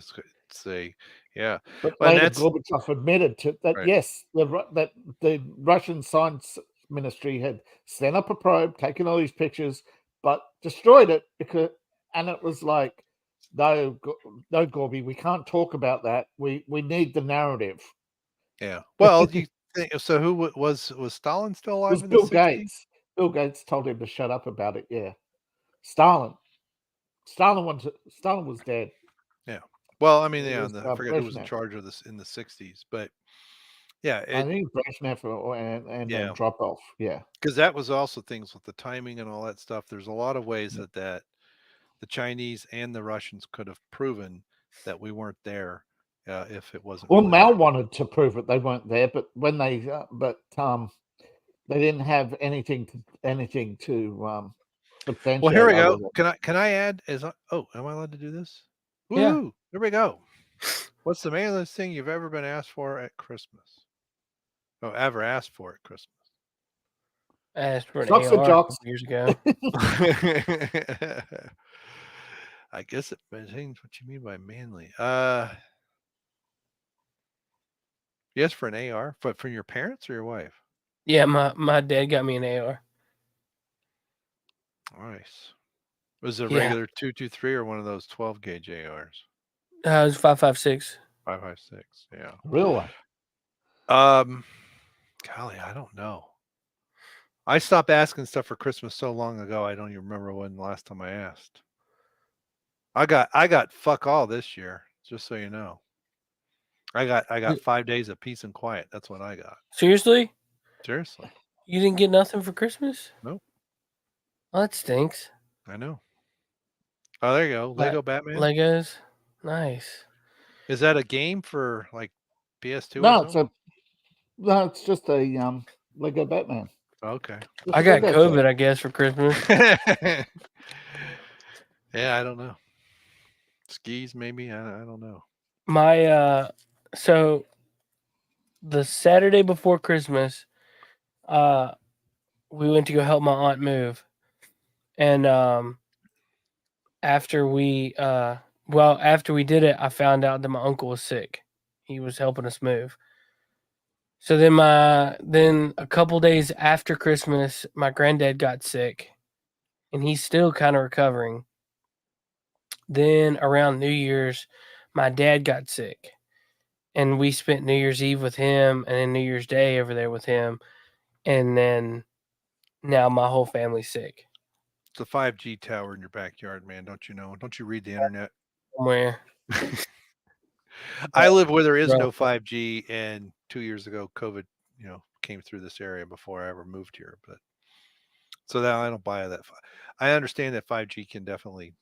say. Yeah, but well, later Gorbachev admitted to that. Right. Yes, that the Russian Science Ministry had sent up a probe, taken all these pictures, but destroyed it and it was like, no, Gorby, we can't talk about that. We need the narrative. Yeah. Well, you think so? Who was Stalin still alive? It was Bill Gates. Bill Gates told him to shut up about it. Yeah, Stalin was dead. Yeah. Well, I mean, It yeah, was, I forget who was in Brezhnev. charge of this in the 60s, but yeah, I think Brezhnev and Yeah. then drop off. Yeah. because that was also things with the timing and all that stuff. There's a lot of ways that the Chinese and the Russians could have proven that we weren't there if it wasn't. Well, really Mao wanted to prove it; they weren't there, but when they didn't have anything to substantiate. Well, here we other go. than- Can I add? Am I allowed to do this? Yeah. Woo! Here we go. What's the manliest thing you've ever been asked for at Christmas? Oh, ever asked for at Christmas? I asked for an Socks and AR jocks. years ago. I guess it depends what you mean by manly. Yes, for an AR, but from your parents or your wife? Yeah, my dad got me an AR. Nice. Was it a Yeah. regular 223 or one of those 12 gauge ARs? It was 5.56. 5.56. Yeah. Real one. Golly, I don't know. I stopped asking stuff for Christmas so long ago. I don't even remember when the last time I asked. I got fuck all this year, just so you know. I got 5 days of peace and quiet. That's what I got. Seriously? Seriously. You didn't get nothing for Christmas? Nope. Well, that stinks. I know. Oh, there you go. Lego Batman. Legos. Nice. Is that a game for like PS2 No, or something? it's just a Lego Batman. Okay. Just I a got Lego COVID, set. I guess, for Christmas. Yeah, I don't know. Skis, maybe. I don't know. My so the Saturday before Christmas, we went to go help my aunt move, and after we did it, I found out that my uncle was sick. He was helping us move. So then a couple days after Christmas, my granddad got sick, and he's still kind of recovering. Then around New Year's, my dad got sick, and we spent New Year's Eve with him, and then New Year's Day over there with him, and then now my whole family's sick. It's a 5G tower in your backyard, man. Don't you know? Don't you read the internet? Somewhere. I live where there is Right. no 5G, and 2 years ago, COVID, came through this area before I ever moved here. But so now I don't buy that. I understand that 5G can definitely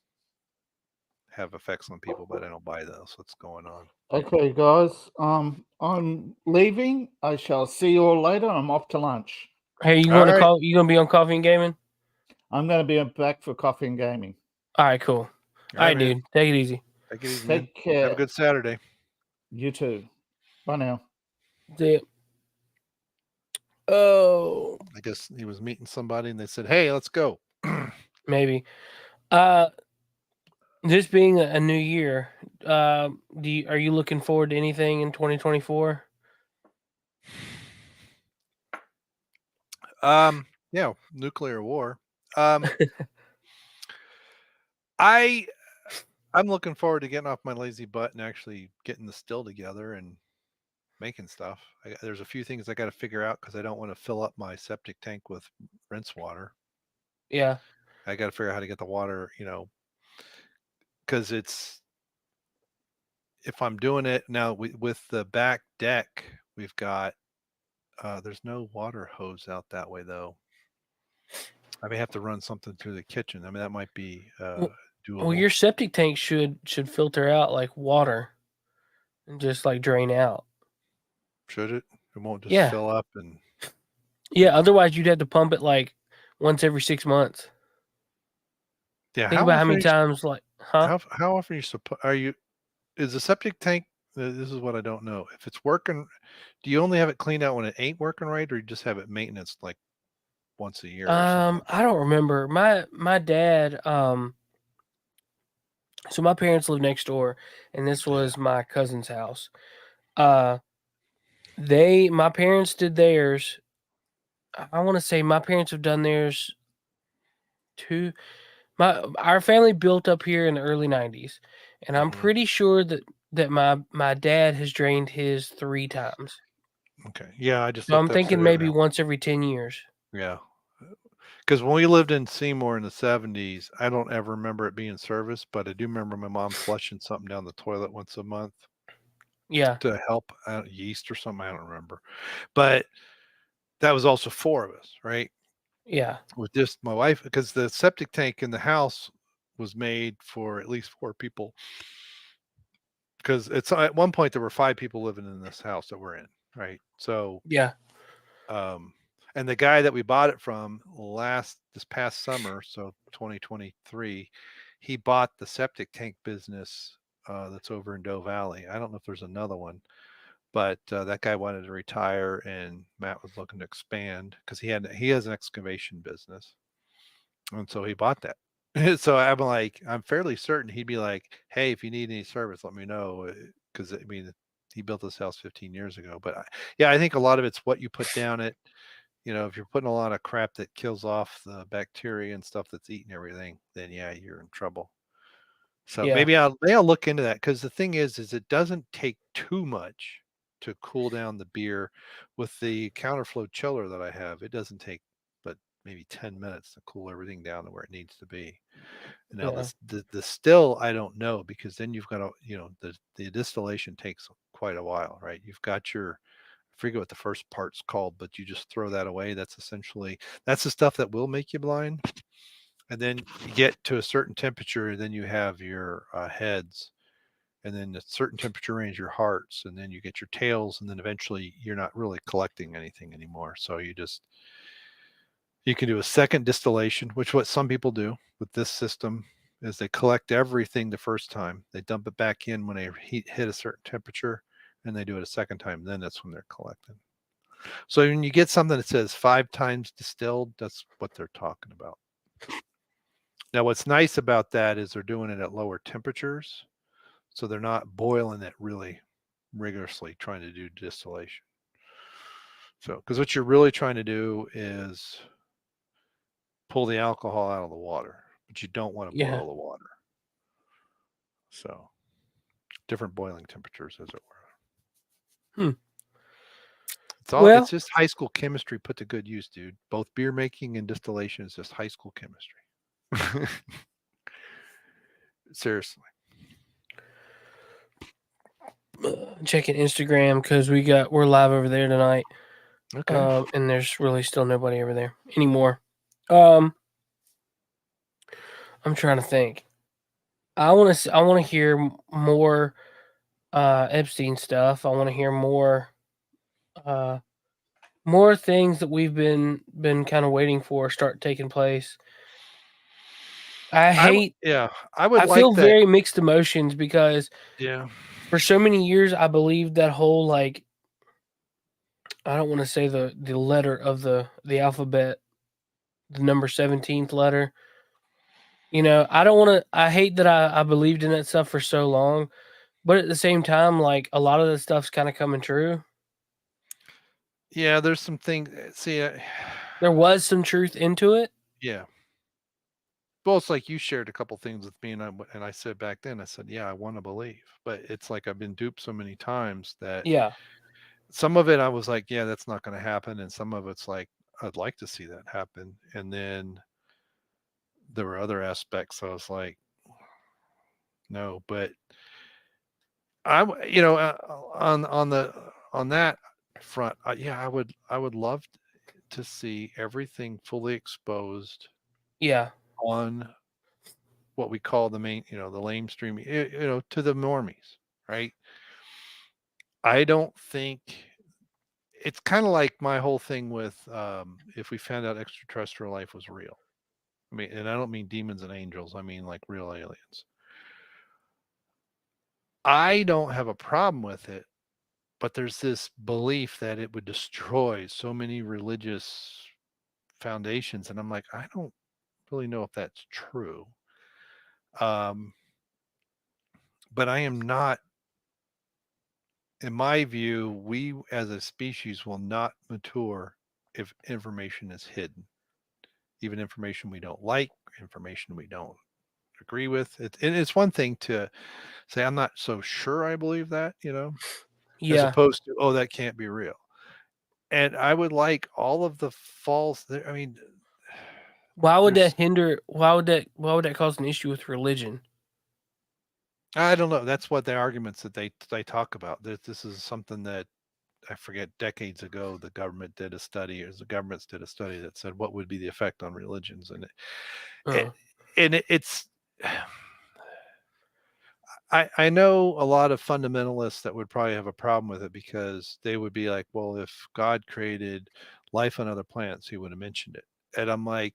have effects on people, but I don't buy those. What's going on? Okay, guys. I'm leaving. I shall see you all later. I'm off to lunch. Hey, you All want to right. call? You gonna be on Coffee and Gaming? I'm going to be back for coffee and gaming. All right, cool. All right, man. dude. Take it easy. Take it easy, man. Take care. Have a good Saturday. You too. Bye now. See ya. Oh, I guess he was meeting somebody, and they said, "Hey, let's go." maybe. This being a new year, are you looking forward to anything in 2024? Yeah, nuclear war. I'm looking forward to getting off my lazy butt and actually getting the still together and making stuff. There's a few things I got to figure out because I don't want to fill up my septic tank with rinse water. Yeah. I got to figure out how to get the water, because if I'm doing it now with the back deck, we've got there's no water hose out that way though. I may have to run something through the kitchen. I mean, that might be Well, doable. your septic tank should filter out like water and just like drain out. Should it? It won't just Yeah. fill up and. Yeah. Otherwise, you'd have to pump it like once every 6 months. Yeah. Think about how many times, like, huh? How often are you? Is the septic tank? This is what I don't know. If it's working, do you only have it cleaned out when it ain't working right, or you just have it maintenance like once a year or something? I don't remember. My dad. So my parents live next door, and this was my cousin's house. My parents did theirs. I want to say my parents have done theirs too. Our family built up here in the early 90s, and I'm pretty sure that my dad has drained his 3 times. Okay. Yeah, I just So I'm looked up thinking today maybe now. once every 10 years. Yeah. Because when we lived in Seymour in the 70s, I don't ever remember it being serviced, but I do remember my mom flushing something down the toilet once a month Yeah. to help yeast or something. I don't remember. But that was also 4 of us, right? Yeah. With just my wife, because the septic tank in the house was made for at least 4 people. Because it's at one point there were 5 people living in this house that we're in, right? So Yeah. and the guy that we bought it from this past summer, so 2023, he bought the septic tank business that's over in Doe Valley. I don't know if there's another one, but that guy wanted to retire, and Matt was looking to expand because he has an excavation business, and so he bought that. So I'm fairly certain he'd be like, "Hey, if you need any service, let me know," because I mean, he built this house 15 years ago. But I think a lot of it's what you put down it. If you're putting a lot of crap that kills off the bacteria and stuff that's eating everything, then yeah, you're in trouble. So Yeah. maybe I'll look into that, because the thing is it doesn't take too much to cool down the beer. With the counterflow chiller that I have, it doesn't take but maybe 10 minutes to cool everything down to where it needs to be. Now Yeah. the still, I don't know, because then you've got to, the distillation takes quite a while, right? You've got your, I forget what the first part's called, but you just throw that away. That's the stuff that will make you blind. And then you get to a certain temperature, then you have your heads, and then a certain temperature range, your hearts, and then you get your tails, and then eventually you're not really collecting anything anymore. So you can do a second distillation, which what some people do with this system is they collect everything the first time. They dump it back in when they hit a certain temperature, and they do it a second time. Then that's when they're collecting. So when you get something that says 5 times distilled, that's what they're talking about. Now, what's nice about that is they're doing it at lower temperatures. So they're not boiling it really rigorously trying to do distillation. So, because what you're really trying to do is pull the alcohol out of the water, but you don't want to Yeah. boil the water. So, different boiling temperatures, as it were. It's just high school chemistry put to good use, dude. Both beer making and distillation is just high school chemistry. Seriously. Checking Instagram because we're live over there tonight. Okay. And there's really still nobody over there anymore. I'm trying to think. I want to hear more Epstein stuff. I want to hear more things that we've been kind of waiting for start taking place. I would I like feel that. very mixed emotions because Yeah. for so many years I believed that whole, like, I don't want to say the letter of the alphabet, the number 17th letter. You know, I don't want to. I hate that I believed in that stuff for so long, but at the same time, like a lot of this stuff's kind of coming true. Yeah, there's some things. See, There was some truth into it. yeah. Well, it's like you shared a couple things with me, and I said back then, I said, yeah, I want to believe, but it's like I've been duped so many times that Yeah, some of it I was like, yeah, that's not going to happen, and some of it's like I'd like to see that happen, and then there were other aspects I was like, no, but you know, on that front, yeah, I would love to see everything fully exposed yeah, on what we call the main, the lamestream, to the normies, right? I don't think it's kind of like my whole thing with if we found out extraterrestrial life was real. I mean, and I don't mean demons and angels, I mean like real aliens. I don't have a problem with it, but there's this belief that it would destroy so many religious foundations. And I'm like, I don't really know if that's true. Um, but I am not, in my view, we as a species will not mature if information is hidden, even information we don't like, information we don't agree with. And it's one thing to say, I'm not so sure I believe that, as yeah. opposed to, oh, that can't be real. And I would like all of the false, I mean, Why would there's, that hinder? Why would that cause an issue with religion? I don't know. That's what the arguments that they talk about. This is something that I forget decades ago the government did a study, or the governments did a study that said what would be the effect on religions, and Uh, it's. I know a lot of fundamentalists that would probably have a problem with it because they would be like, well, if God created life on other planets, he would have mentioned it. And I'm like,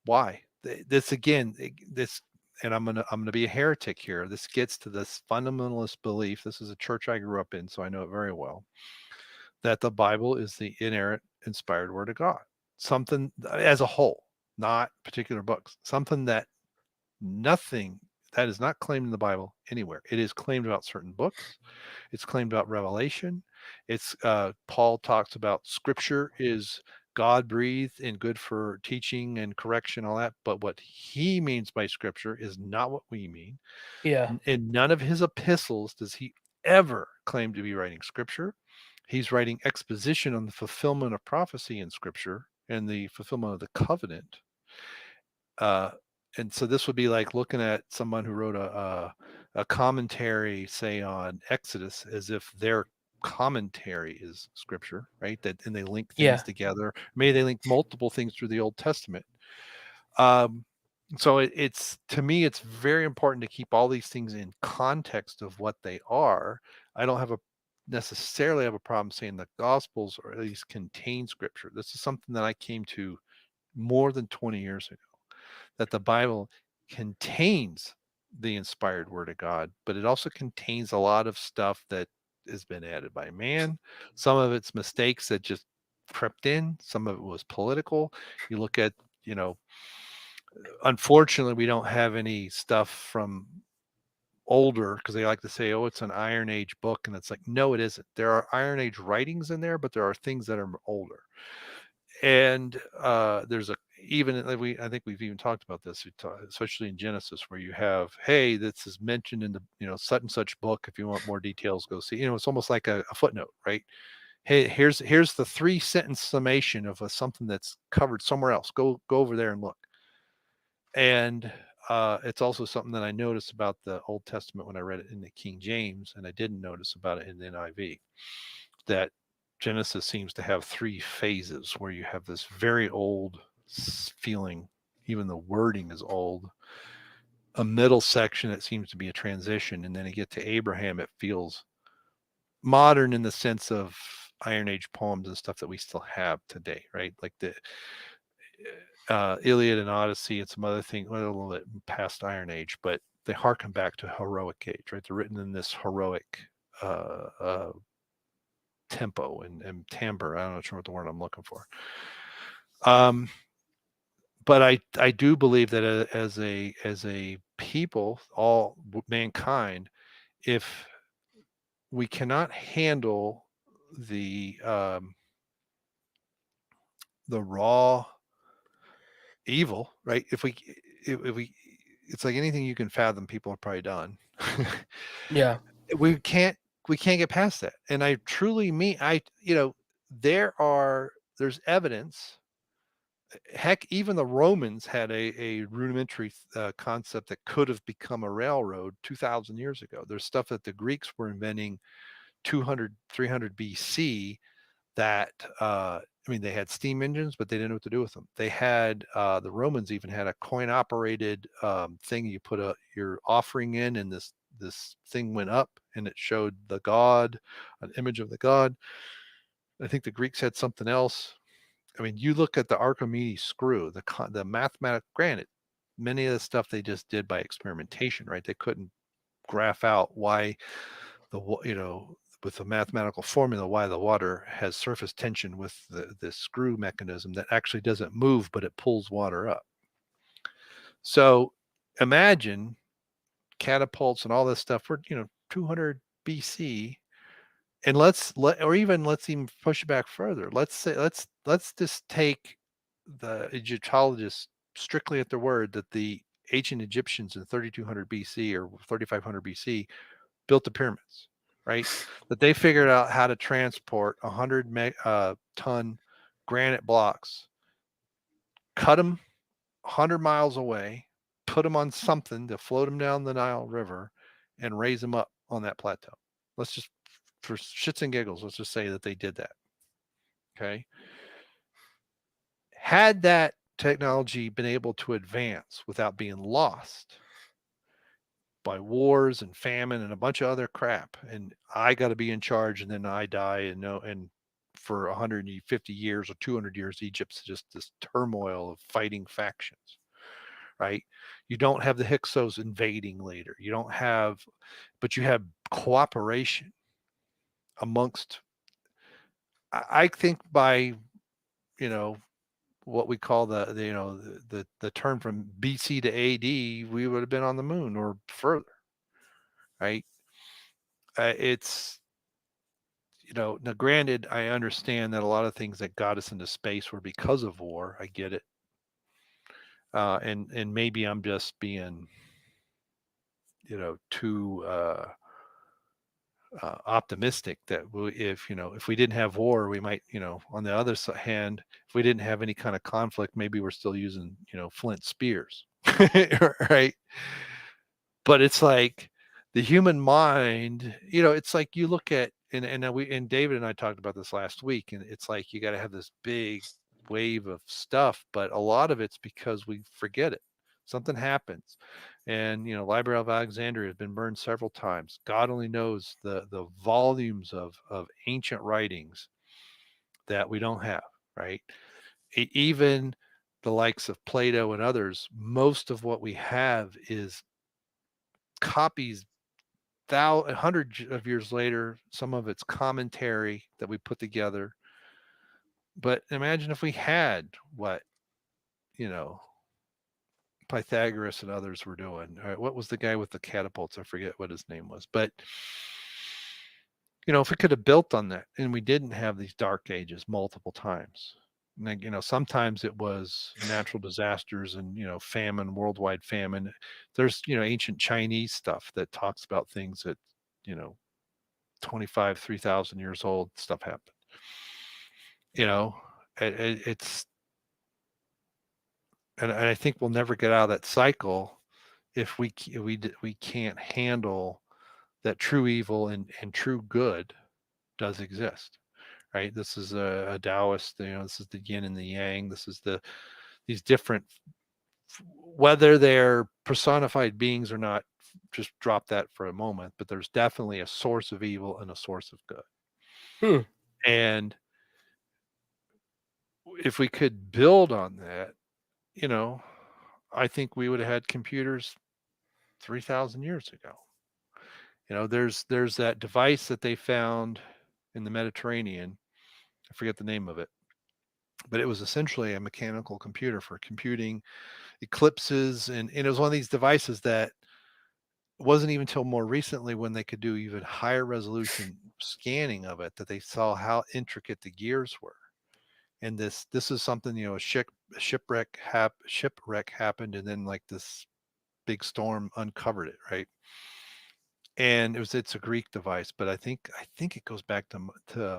why? This again, this, and I'm gonna be a heretic here. This gets to this fundamentalist belief. This is a church I grew up in, so I know it very well. That the Bible is the inerrant, inspired word of God. Something as a whole, not particular books. Something that nothing that is not claimed in the Bible anywhere. It is claimed about certain books. It's claimed about Revelation. It's Paul talks about Scripture is God breathed and good for teaching and correction, all that. But what he means by Scripture is not what we mean. yeah, In none of his epistles does he ever claim to be writing Scripture. He's writing exposition on the fulfillment of prophecy in Scripture and the fulfillment of the covenant. Uh, and so this would be like looking at someone who wrote a commentary, say on Exodus, as if their commentary is scripture, right? That and they link things yeah, together. Maybe they link multiple things through the Old Testament. Um, so it's to me, it's very important to keep all these things in context of what they are. I don't have a necessarily have a problem saying the Gospels or at least contain scripture. This is something that I came to more than 20 years ago, that the Bible contains the inspired word of God, but it also contains a lot of stuff that has been added by man. Some of it's mistakes that just crept in, some of it was political. You look at, you know, unfortunately, we don't have any stuff from older because they like to say, oh, it's an Iron Age book. And it's like, no, it isn't. There are Iron Age writings in there, but there are things that are older. And there's a even I think we've even talked about this, especially in Genesis, where you have, hey, this is mentioned in the such and such book. If you want more details, go see. It's almost like a footnote, right? Hey, here's the 3-sentence summation of something that's covered somewhere else. Go over there and look. And it's also something that I noticed about the Old Testament when I read it in the King James, and I didn't notice about it in the NIV. That Genesis seems to have 3 phases where you have this very old feeling, even the wording is old, a middle section that seems to be a transition, and then you get to Abraham, it feels modern in the sense of Iron Age poems and stuff that we still have today, right? Like the Iliad and Odyssey and some other things, a little bit past Iron Age, but they harken back to heroic age, right? They're written in this heroic tempo and timbre. I don't know what the word I'm looking for. but I do believe that as a people, all mankind, if we cannot handle the raw evil, right? If we, it's like anything you can fathom, people have probably done. Yeah. we can't we can't get past that. And I truly mean, there's evidence. Heck, even the Romans had a rudimentary concept that could have become a railroad 2,000 years ago. There's stuff that the Greeks were inventing 200, 300 BC that, I mean, they had steam engines, but they didn't know what to do with them. They had, the Romans even had a coin operated thing. You put your offering in, and this thing went up and it showed the god, an image of the god. I think the Greeks had something else. I mean, you look at the Archimedes screw, the mathematical, granted, many of the stuff they just did by experimentation, right? They couldn't graph out why with the mathematical formula, why the water has surface tension with the screw mechanism that actually doesn't move, but it pulls water up. So imagine catapults and all this stuff. We're 200 BC, and let's even push it back further. Let's just take the Egyptologists strictly at their word that the ancient Egyptians in 3200 BC or 3500 BC built the pyramids, right? That they figured out how to transport 100-ton granite blocks, cut them 100 miles away, put them on something to float them down the Nile River, and raise them up on that plateau. Let's just, for shits and giggles, let's just say that they did that. Okay. Had that technology been able to advance without being lost by wars and famine and a bunch of other crap, and I got to be in charge, and then I die, and for 150 years or 200 years, Egypt's just this turmoil of fighting factions, right? You don't have the Hyksos invading later. You don't have, but you have cooperation amongst, I think by, what we call the term from BC to AD, we would have been on the moon or further, right? It's, now granted, I understand that a lot of things that got us into space were because of war. I get it. And maybe I'm just being, too optimistic that if we didn't have war, we might, on the other hand, if we didn't have any kind of conflict, maybe we're still using, flint spears, right? But it's like the human mind, it's like you look at, and David and I talked about this last week, and it's like you got to have this big wave of stuff, but a lot of it's because we forget it. Something happens, and Library of Alexandria has been burned several times. God only knows the volumes of ancient writings that we don't have, right? Even the likes of Plato and others, most of what we have is copies hundreds of years later, some of it's commentary that we put together. But imagine if we had what, Pythagoras and others were doing. All right, what was the guy with the catapults? I forget what his name was. But, if we could have built on that, and we didn't have these dark ages multiple times. And, sometimes it was natural disasters and, famine, worldwide famine. There's, ancient Chinese stuff that talks about things that, 3,000 years old, stuff happened. It's, and I think we'll never get out of that cycle if we can't handle that true evil and true good does exist, right? This is a Taoist, this is the yin and the yang. This is these different, whether they're personified beings or not, just drop that for a moment, but there's definitely a source of evil and a source of good. And if we could build on that, I think we would have had computers 3,000 years ago. There's that device that they found in the Mediterranean. I forget the name of it. but it was essentially a mechanical computer for computing eclipses, and it was one of these devices that wasn't even until more recently when they could do even higher resolution scanning of it that they saw how intricate the gears were. And this is something, you know, shipwreck happened, and then like this big storm uncovered it, right? And it's a Greek device, but I think it goes back to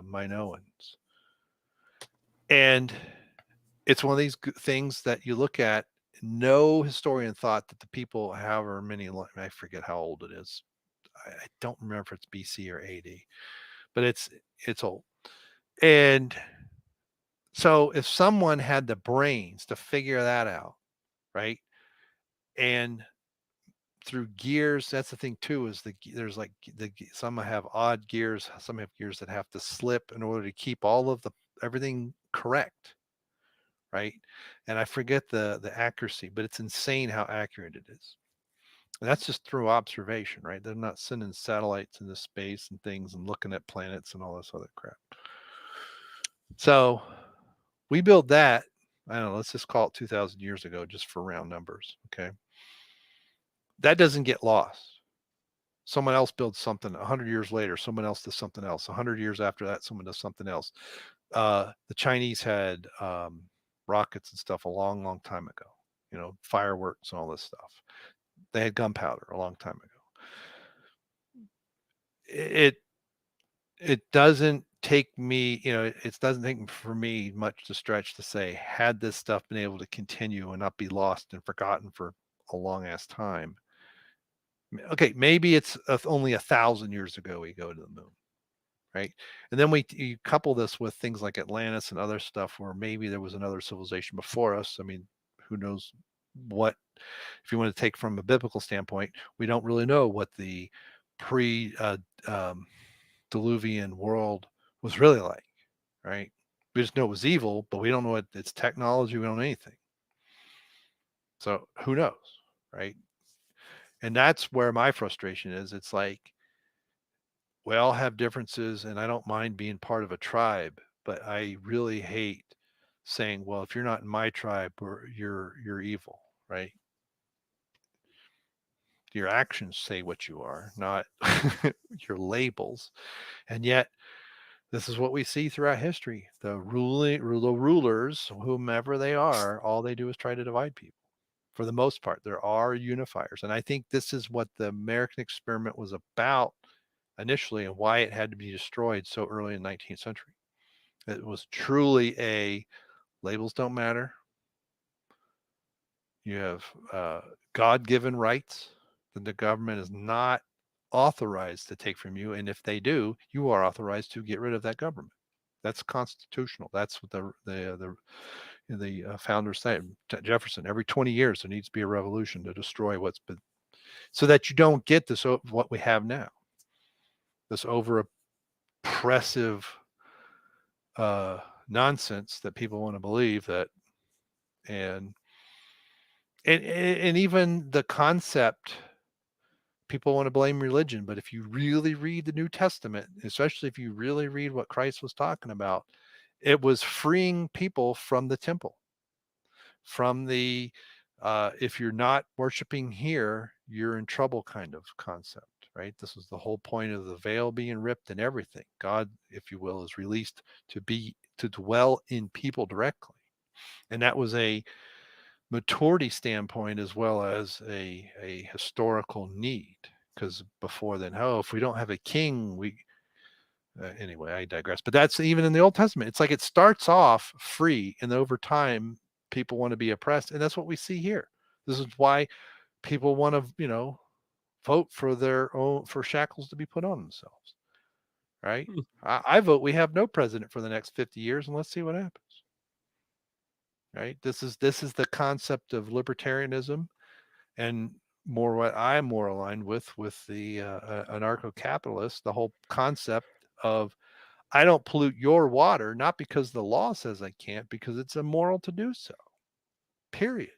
Minoans. And it's one of these things that you look at. No historian thought that the people, however many, I forget how old it is. I don't remember if it's BC or AD, but it's old. And so if someone had the brains to figure that out, right? And through gears, that's the thing too, is there's like some have odd gears, some have gears that have to slip in order to keep all of everything correct, right? And I forget the accuracy, but it's insane how accurate it is. And that's just through observation, right? They're not sending satellites into space and things and looking at planets and all this other crap. So we built that, I don't know, let's just call it 2,000 years ago, just for round numbers. Okay. That doesn't get lost. Someone else builds something 100 years later, someone else does something else. 100 years after that, someone does something else. The Chinese had rockets and stuff a long, long time ago, you know, fireworks and all this stuff. They had gunpowder a long time ago. It doesn't take me, you know, it doesn't take for me much to stretch to say, had this stuff been able to continue and not be lost and forgotten for a long ass time. Okay, maybe it's only 1,000 years ago we go to the moon, right? And then you couple this with things like Atlantis and other stuff where maybe there was another civilization before us. I mean, who knows what, if you want to take from a biblical standpoint, we don't really know what the pre Diluvian world was really like, right? We just know it was evil, but we don't know what its technology, we don't know anything. So who knows, right? And that's where my frustration is. It's like we all have differences, and I don't mind being part of a tribe, but I really hate saying, well, if you're not in my tribe, you're evil, right? Your actions say what you are, not your labels. And yet this is what we see throughout history. The rulers, whomever they are, all they do is try to divide people. For the most part, there are unifiers. And I think this is what the American experiment was about initially, and why it had to be destroyed so early in the 19th century. It was truly labels don't matter. You have God-given rights that the government is not authorized to take from you. And if they do, you are authorized to get rid of that government. That's constitutional. That's what the founders said. Jefferson, every 20 years, there needs to be a revolution to destroy what's been, so that you don't get this, what we have now, this over oppressive nonsense that people want to believe that, and even the concept, people want to blame religion, but if you really read the New Testament, especially if you really read what Christ was talking about, it was freeing people from the temple, from the if you're not worshiping here, you're in trouble kind of concept, right? This was the whole point of the veil being ripped and everything. God, if you will, is released to dwell in people directly. And that was a maturity standpoint as well as a historical need, because before then, if we don't have a king, we anyway, I digress. But that's even in the Old Testament. It's like it starts off free, and over time people want to be oppressed, and that's what we see here. This is why people want to, vote for their own, for shackles to be put on themselves, right? I vote we have no president for the next 50 years, and let's see what happens. Right? This is the concept of libertarianism, and more what I'm more aligned with the anarcho-capitalist, the whole concept of, I don't pollute your water, not because the law says I can't, because it's immoral to do so. Period.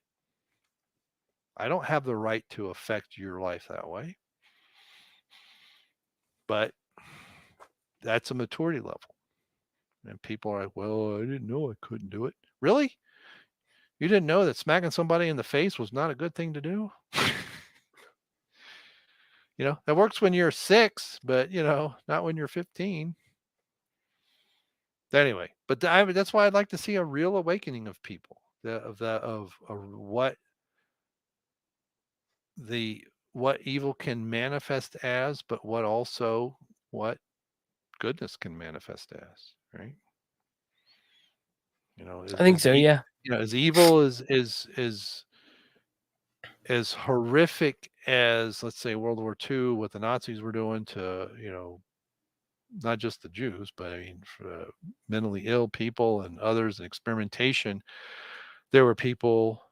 I don't have the right to affect your life that way. But that's a maturity level. And people are like, well, I didn't know I couldn't do it. Really? You didn't know that smacking somebody in the face was not a good thing to do? That works when you're 6, but, not when you're 15. Anyway, but that's why I'd like to see a real awakening of people, of what evil can manifest as, but what goodness can manifest as, right? I think so. Yeah. As evil as horrific as, let's say, World War II, what the Nazis were doing to, not just the Jews, but I mean, for mentally ill people and others, and experimentation. There were people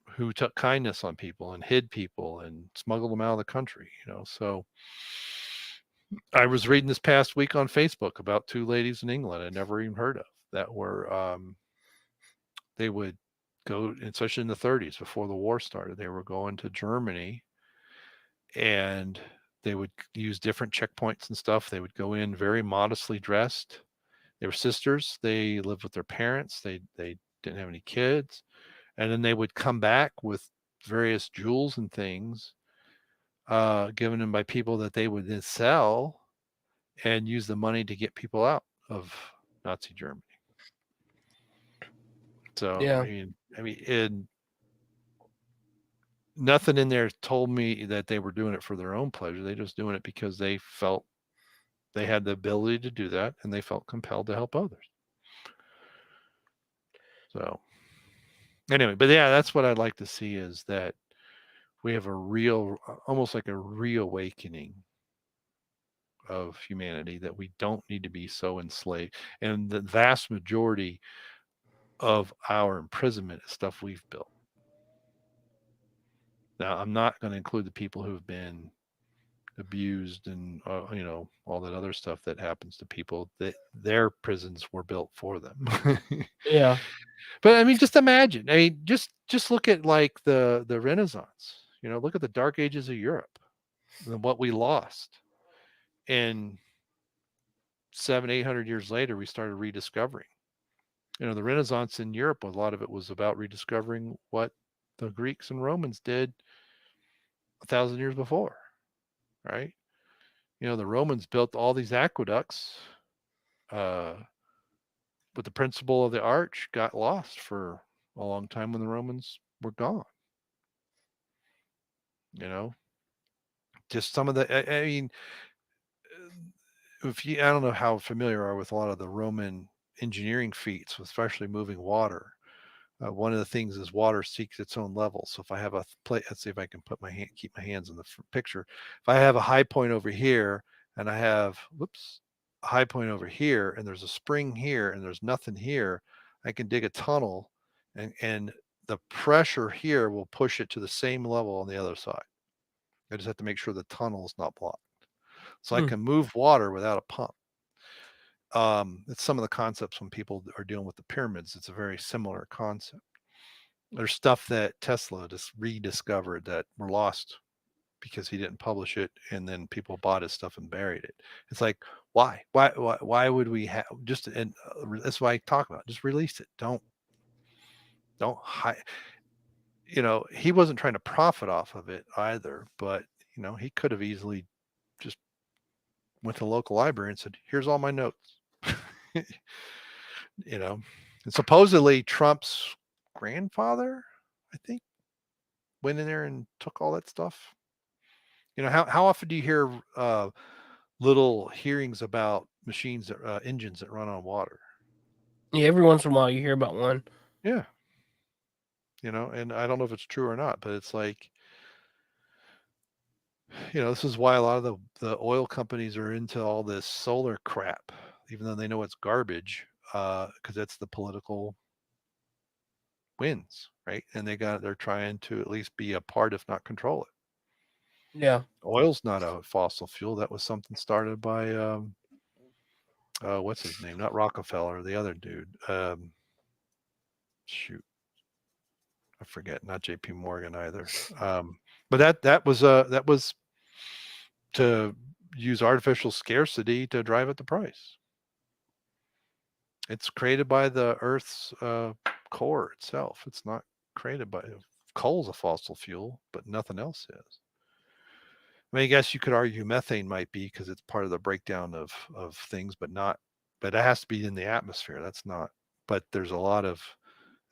who took kindness on people and hid people and smuggled them out of the country, So I was reading this past week on Facebook about 2 ladies in England I'd never even heard of that were, they would go, especially in the 30s before the war started, they were going to Germany, and they would use different checkpoints and stuff. They would go in very modestly dressed. They were sisters. They lived with their parents. They didn't have any kids. And then they would come back with various jewels and things, given them by people that they would then sell and use the money to get people out of Nazi Germany. So, Yeah. I mean, nothing in there told me that they were doing it for their own pleasure. They just doing it because they felt they had the ability to do that, and they felt compelled to help others. So anyway, but yeah, that's what I'd like to see, is that we have almost like a reawakening of humanity, that we don't need to be so enslaved. And the vast majority of our imprisonment is stuff we've built. Now, I'm not going to include the people who've been abused and all that other stuff that happens to people, that their prisons were built for them. Yeah. But I mean, just imagine. I mean, just look at like the Renaissance. Look at the Dark Ages of Europe and what we lost. And 700-800 years later, we started rediscovering. The Renaissance in Europe, a lot of it was about rediscovering what the Greeks and Romans did 1,000 years before, right? The Romans built all these aqueducts, but the principle of the arch got lost for a long time when the Romans were gone. Just some of the, I mean, I don't know how familiar you are with a lot of the Roman engineering feats, especially moving water. One of the things is water seeks its own level. So if I have a plate, let's see if I can keep my hands in the picture. If I have a high point over here, and I have, a high point over here, and there's a spring here, and there's nothing here, I can dig a tunnel, and the pressure here will push it to the same level on the other side. I just have to make sure the tunnel is not blocked. So I can move water without a pump. It's some of the concepts when people are dealing with the pyramids. It's a very similar concept. There's stuff that Tesla just rediscovered that were lost because he didn't publish it, and then people bought his stuff and buried it. It's like, why would we have just? And that's why I talk about it. Just release it. Don't hide. He wasn't trying to profit off of it either, but he could have easily just went to the local library and said, here's all my notes. And supposedly Trump's grandfather, I think, went in there and took all that stuff. How often do you hear little hearings about machines, engines that run on water? Yeah, every once in a while you hear about one. Yeah. And I don't know if it's true or not, but it's like, this is why a lot of the oil companies are into all this solar crap, even though they know it's garbage, because that's the political wins, right? And they're trying to at least be a part, if not control it. Yeah. Oil's not a fossil fuel. That was something started by what's his name? Not Rockefeller, the other dude. Shoot, I forget. Not J.P. Morgan either. But that was to use artificial scarcity to drive up the price. It's created by the Earth's core itself. It's not created by coal's a fossil fuel, but nothing else is. I mean, I guess you could argue methane might be because it's part of the breakdown of things, but not. But it has to be in the atmosphere. That's not. But there's a lot of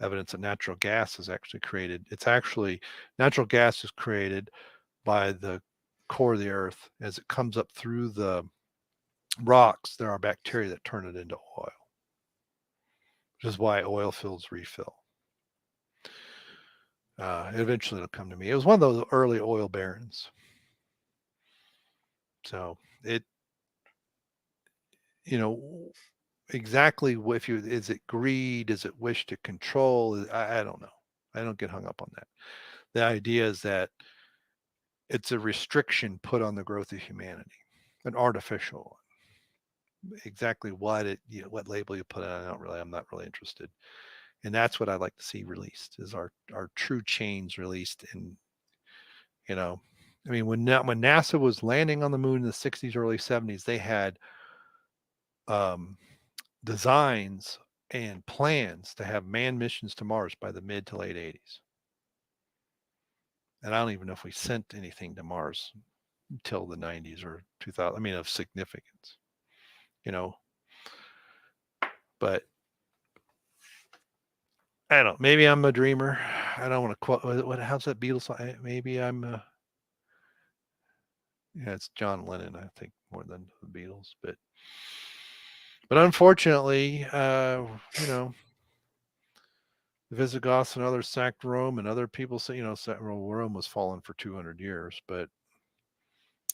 evidence that natural gas is actually created. It's actually natural gas is created by the core of the Earth as it comes up through the rocks. There are bacteria that turn it into oil, which is why oil fields refill. Eventually, it'll come to me. It was one of those early oil barons. So it, exactly if is it greed? Is it wish to control? I don't know. I don't get hung up on that. The idea is that it's a restriction put on the growth of humanity, an artificial one. Exactly what label you put on, I'm not really interested. And that's what I'd like to see released is our true chains released. And, I mean, when NASA was landing on the moon in the 60s, early 70s, they had designs and plans to have manned missions to Mars by the mid to late 80s. And I don't even know if we sent anything to Mars until the 90s or 2000. I mean, of significance, but I don't know. Maybe I'm a dreamer. I don't want to quote how's that Beatles song? Maybe I'm it's John Lennon, I think, more than the Beatles, but unfortunately, the Visigoths and others sacked Rome, and other people say, Rome was fallen for 200 years. But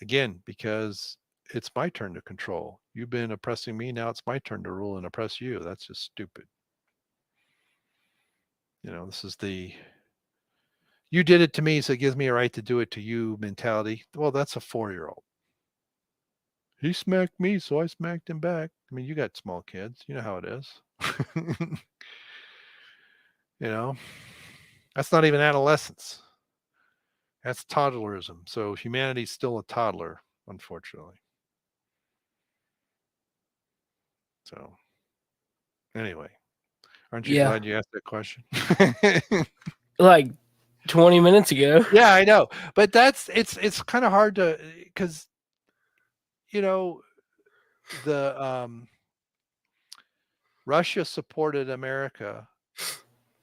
again, because it's my turn to control. You've been oppressing me. Now it's my turn to rule and oppress you. That's just stupid. This is the you did it to me, so it gives me a right to do it to you mentality. Well, that's a 4-year-old. He smacked me, so I smacked him back. I mean, you got small kids. You know how it is. That's not even adolescence. That's toddlerism. So humanity's still a toddler, unfortunately. So anyway, aren't you glad you asked that question? Like 20 minutes ago. Yeah, I know. But it's kind of hard to, because, the Russia supported America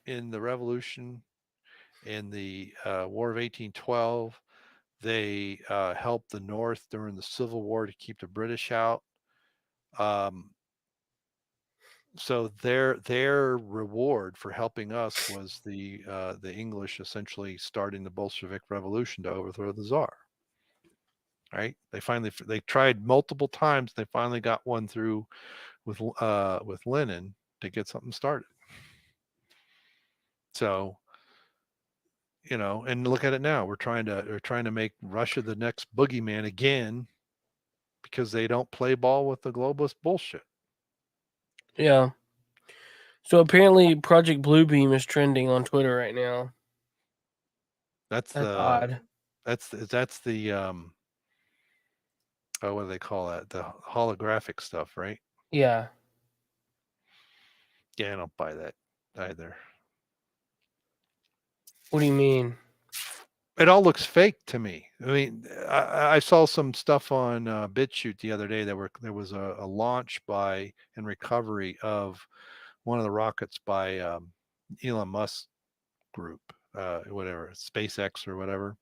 in the revolution, in the War of 1812. They helped the North during the Civil War to keep the British out. So their reward for helping us was the English essentially starting the Bolshevik Revolution to overthrow the Tsar. Right? They tried multiple times. They finally got one through with Lenin to get something started. So, and look at it now. We're trying to make Russia the next boogeyman again because they don't play ball with the globalist bullshit. Yeah. So apparently Project Bluebeam is trending on Twitter right now. That's odd. That's the what do they call that? The holographic stuff, right? Yeah. Yeah, I don't buy that either. What do you mean? It all looks fake to me. I mean, I saw some stuff on BitChute the other day that there was a launch by and recovery of one of the rockets by Elon Musk group, whatever, SpaceX or whatever.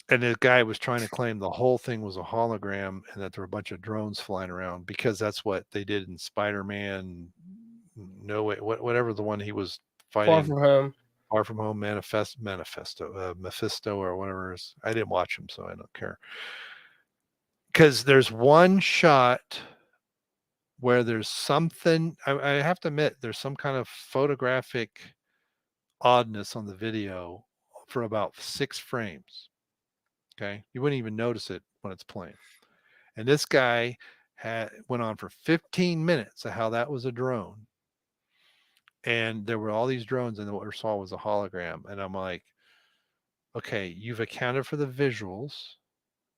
And the guy was trying to claim the whole thing was a hologram and that there were a bunch of drones flying around because that's what they did in Spider-Man. No way, whatever the one he was fighting. Far From Home, Mephisto or whatever it is. I didn't watch him, so I don't care. Because there's one shot where there's something, I have to admit, there's some kind of photographic oddness on the video for about 6 frames. Okay. You wouldn't even notice it when it's playing. And this guy went on for 15 minutes of how that was a drone. And there were all these drones, and what we saw was a hologram. And I'm like, okay, you've accounted for the visuals,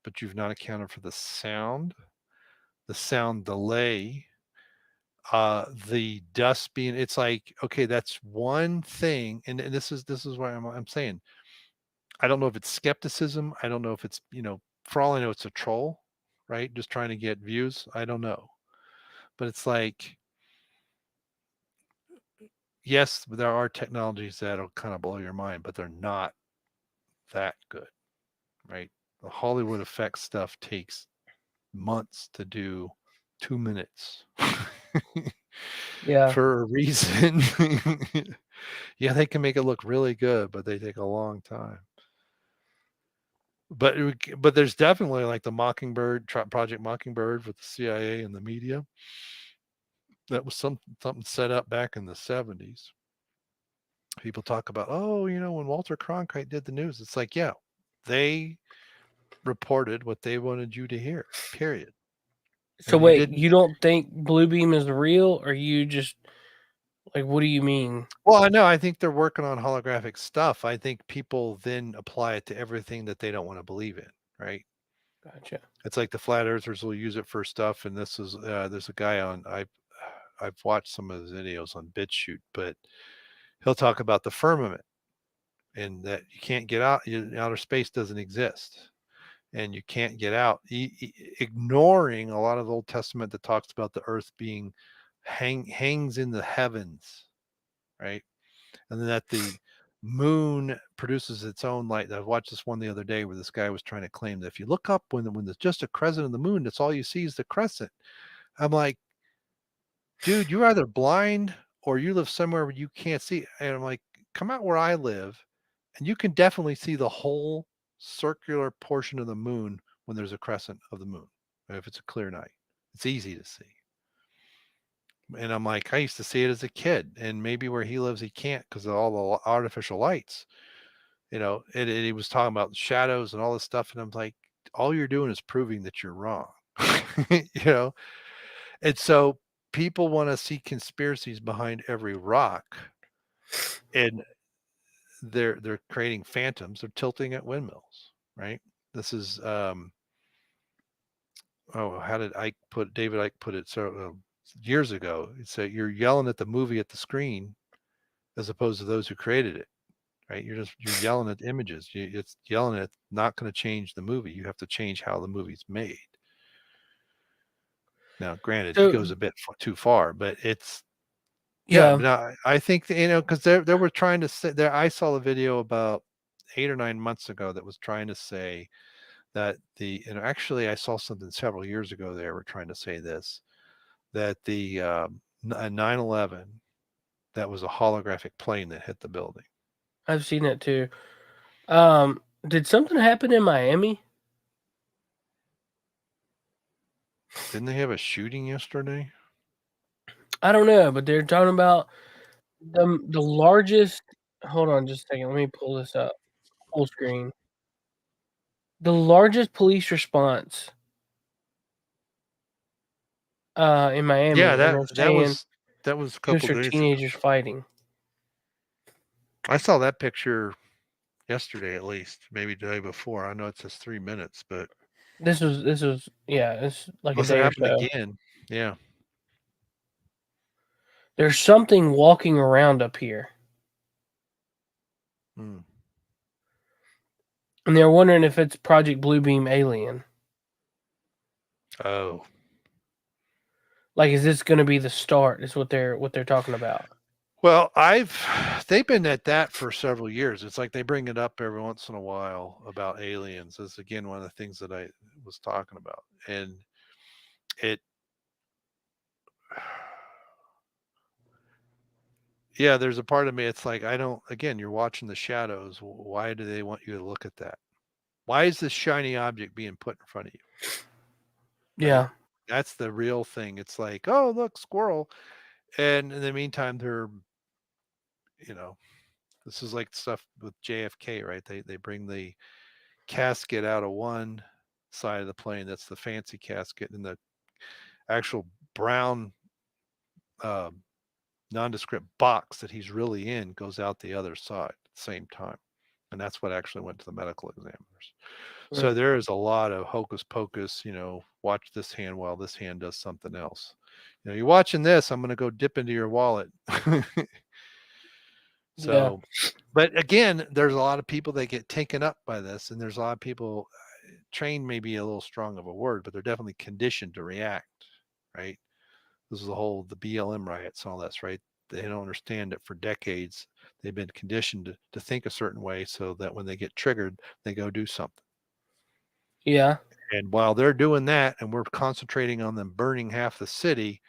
but you've not accounted for the sound delay, The dust being, it's like, okay, that's one thing. And this is why I'm saying, I don't know if it's skepticism. I don't know if it's, for all I know, it's a troll, right? Just trying to get views. I don't know. But it's like, yes, there are technologies that'll kind of blow your mind, but they're not that good, right? The Hollywood effects stuff takes months to do, 2 minutes Yeah. for a reason. Yeah, they can make it look really good, but they take a long time. But there's definitely like the Project Mockingbird with the CIA and the media. That was something set up back in the 70s. People talk about, oh, when Walter Cronkite did the news, it's like, yeah, they reported what they wanted you to hear, period. So And you wait, didn't. you don't think Bluebeam is real, or you just like, what do you mean? Well, I know. I think they're working on holographic stuff. I think people then apply it to everything that they don't want to believe in, right? Gotcha. It's like the flat earthers will use it for stuff. And this is, there's a guy I've watched some of his videos on BitChute, but he'll talk about the firmament and that you can't get out. Outer space doesn't exist. And you can't get out, ignoring a lot of the Old Testament that talks about the earth being hangs in the heavens, right? And then that the moon produces its own light. I watched this one the other day where this guy was trying to claim that if you look up when there's just a crescent of the moon, that's all you see is the crescent. I'm like, dude, you're either blind or you live somewhere where you can't see. And I'm like, come out where I live, and you can definitely see the whole circular portion of the moon when there's a crescent of the moon. If it's a clear night, it's easy to see. And I'm like, I used to see it as a kid, and maybe where he lives, he can't because of all the artificial lights. And he was talking about shadows and all this stuff. And I'm like, all you're doing is proving that you're wrong. you know? And so people want to see conspiracies behind every rock. And they're creating phantoms. They're tilting at windmills, right? This is how did David Icke put it so years ago? It's that you're yelling at the movie at the screen as opposed to those who created it, right? You're yelling at images. It's yelling at not going to change the movie. You have to change how the movie's made. Now, granted, he goes a bit too far, but it's no, I think because they were trying to say there. I saw a video about 8 or 9 months ago that was trying to say that actually I saw something several years ago. They were trying to say this, that the 9/11, that was a holographic plane that hit the building. I've seen it too. Did something happen in Miami? Didn't they have a shooting yesterday? I don't know, but they're talking about the largest. Hold on just a second. Let me pull this up. Full screen. The largest police response in Miami. Yeah, that was a couple just are days teenagers ago. fighting. I saw that picture yesterday, at least, maybe the day before. I know it says 3 minutes, but This was it's like a must day have or happened so. again. Yeah. There's something walking around up here. Hmm. And they're wondering if it's Project Bluebeam alien. Oh. Like, is this going to be the start? Is what they're talking about. Well, they've been at that for several years. It's like they bring it up every once in a while about aliens. That's again one of the things that I was talking about. And yeah, there's a part of me, it's like, you're watching the shadows. Why do they want you to look at that? Why is this shiny object being put in front of you? Yeah. Right? That's the real thing. It's like, oh, look, squirrel. And in the meantime, this is like stuff with JFK, right? They bring the casket out of one side of the plane. That's the fancy casket, and the actual brown nondescript box that he's really in goes out the other side at the same time. And that's what actually went to the medical examiners. Right. So there is a lot of hocus pocus, watch this hand while this hand does something else. you're watching this, I'm going to go dip into your wallet. So, but again, there's a lot of people that get taken up by this, and there's a lot of people trained, maybe a little strong of a word, but they're definitely conditioned to react, right? This is the BLM riots, all that's right. They don't understand that for decades they've been conditioned to think a certain way, so that when they get triggered, they go do something. Yeah. And while they're doing that, and we're concentrating on them burning half the city,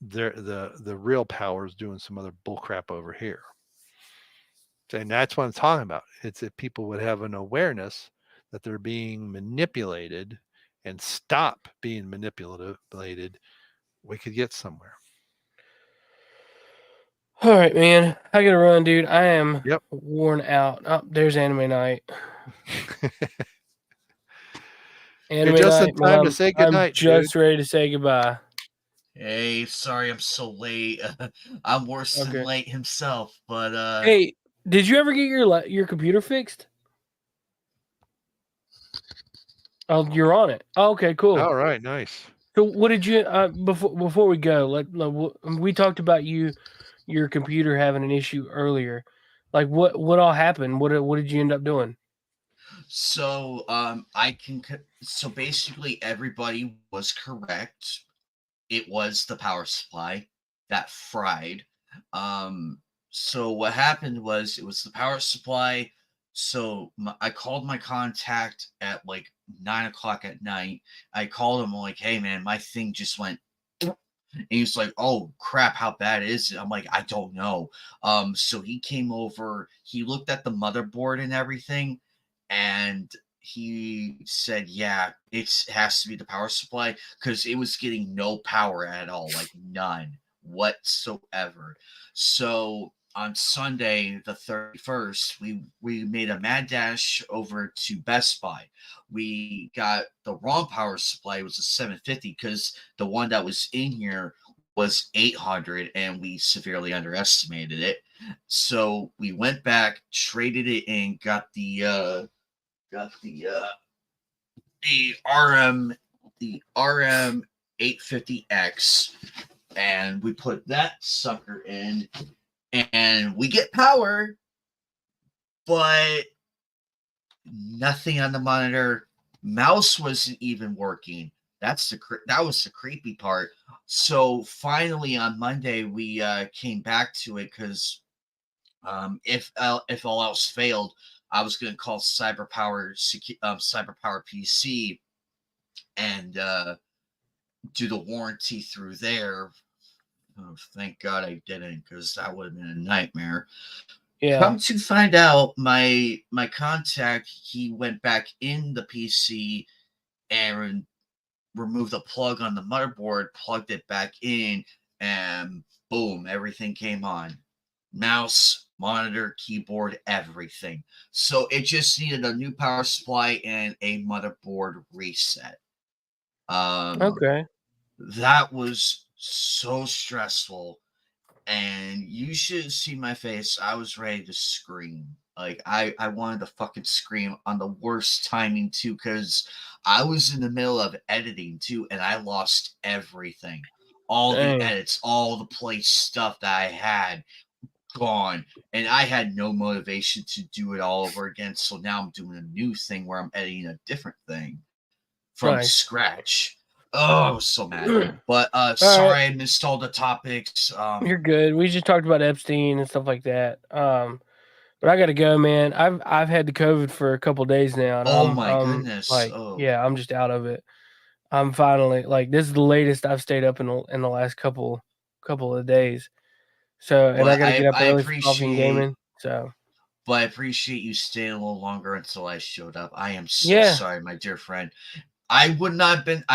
the real power is doing some other bullcrap over here. And that's what I'm talking about. It's if people would have an awareness that they're being manipulated and stop being manipulated, we could get somewhere. All right, man. I gotta run, dude. I am Yep. worn out. Oh, there's anime night. Anime You're just in night, time Mom. to say I'm goodnight, just ready to say goodbye. Hey, sorry I'm so late. I'm worse than late himself, but Hey, did you ever get your computer fixed? Oh, you're on it. Oh, okay, cool. All right, nice. So, what did you before we go? We talked about your computer having an issue earlier. Like, what all happened? What did you end up doing? so so basically everybody was correct. It was the power supply that fried. So what happened was it was the power supply. So I called my contact at like 9 o'clock at night. I called him like, "Hey man, my thing just went." And he's like, "Oh crap, how bad is it?" I'm like, "I don't know." So he came over. He looked at the motherboard and everything, and he said, "Yeah, it has to be the power supply because it was getting no power at all, like none whatsoever." So on Sunday, the 31st, we made a mad dash over to Best Buy. We got the wrong power supply. It was a 750 because the one that was in here was 800 and we severely underestimated it. So we went back, traded it in, got the RM 850X, and we put that sucker in, and we get power, but nothing on the monitor. Mouse wasn't even working. That was the creepy part. So finally on Monday we came back to it because if all else failed, I was going to call CyberPower PC and do the warranty through there. Oh, thank God I didn't, because that would have been a nightmare. Yeah. Come to find out, my contact, he went back in the PC and removed the plug on the motherboard, plugged it back in, and boom, everything came on. Mouse, monitor, keyboard, everything. So it just needed a new power supply and a motherboard reset. Okay. That was so stressful, and you should see my face. I was ready to scream. Like I wanted to fucking scream on the worst timing too, because I was in the middle of editing too, and I lost everything. All Dang. the edits, all the play stuff that I had gone, and I had no motivation to do it all over again. So now I'm doing a new thing where I'm editing a different thing from scratch. Oh, I was so mad. But sorry, I missed all the topics. You're good. We just talked about Epstein and stuff like that. But I gotta go, man. I've had the COVID for a couple days now. And my goodness. Yeah, I'm just out of it. I'm finally this is the latest I've stayed up in the last couple of days. So, and I gotta get up early for coffee and gaming. So, but I appreciate you staying a little longer until I showed up. I am so sorry, my dear friend. I wouldn't have been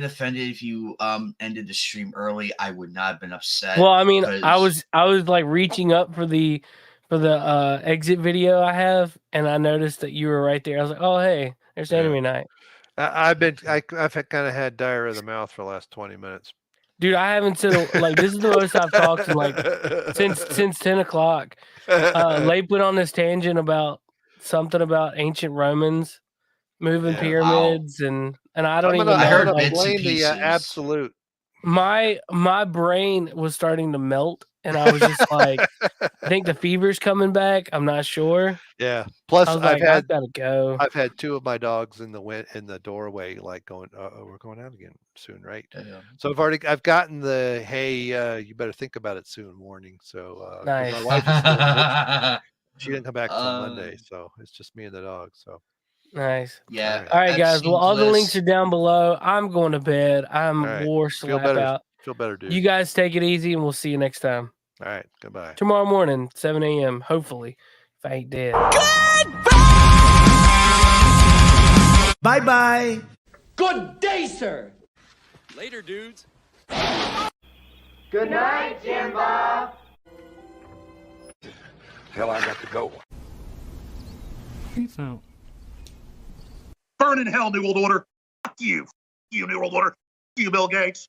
offended if you ended the stream early. I would not have been upset. Well, I mean, I was like reaching up for the exit video I have, and I noticed that you were right there. I was like, oh hey, there's anime night. I've kind of had diarrhea of the mouth for the last 20 minutes. Dude, I haven't said this is the most I've talked in since 10 o'clock. Late went on this tangent about something about ancient Romans moving pyramids, and I don't even know. I heard blame the absolute. my brain was starting to melt, and I was just like, I think the fever's coming back. I'm not sure. Yeah. Plus, I was I've like, I've had got to go. I've had 2 of my dogs in the doorway, like going, we're going out again soon, right? Yeah. So I've gotten the hey, you better think about it soon warning. So 'cause Nice. my wife is still in Richmond. She didn't come back till Monday, so it's just me and the dog. So Nice. Yeah. All right, guys. Well, all the links Bliss. are down below. I'm going to bed. I'm all right. wore Feel slap better. out. Feel better, dude. You guys take it easy, and we'll see you next time. All right. Goodbye. Tomorrow morning, 7 a.m. Hopefully, if I ain't dead. Bye-bye. Good day, sir. Later, dudes. Good night, Jim Bob. Hell, I got to go. Peace out. Burn in hell, New World Order. Fuck you. You, New World Order. Fuck you, Bill Gates.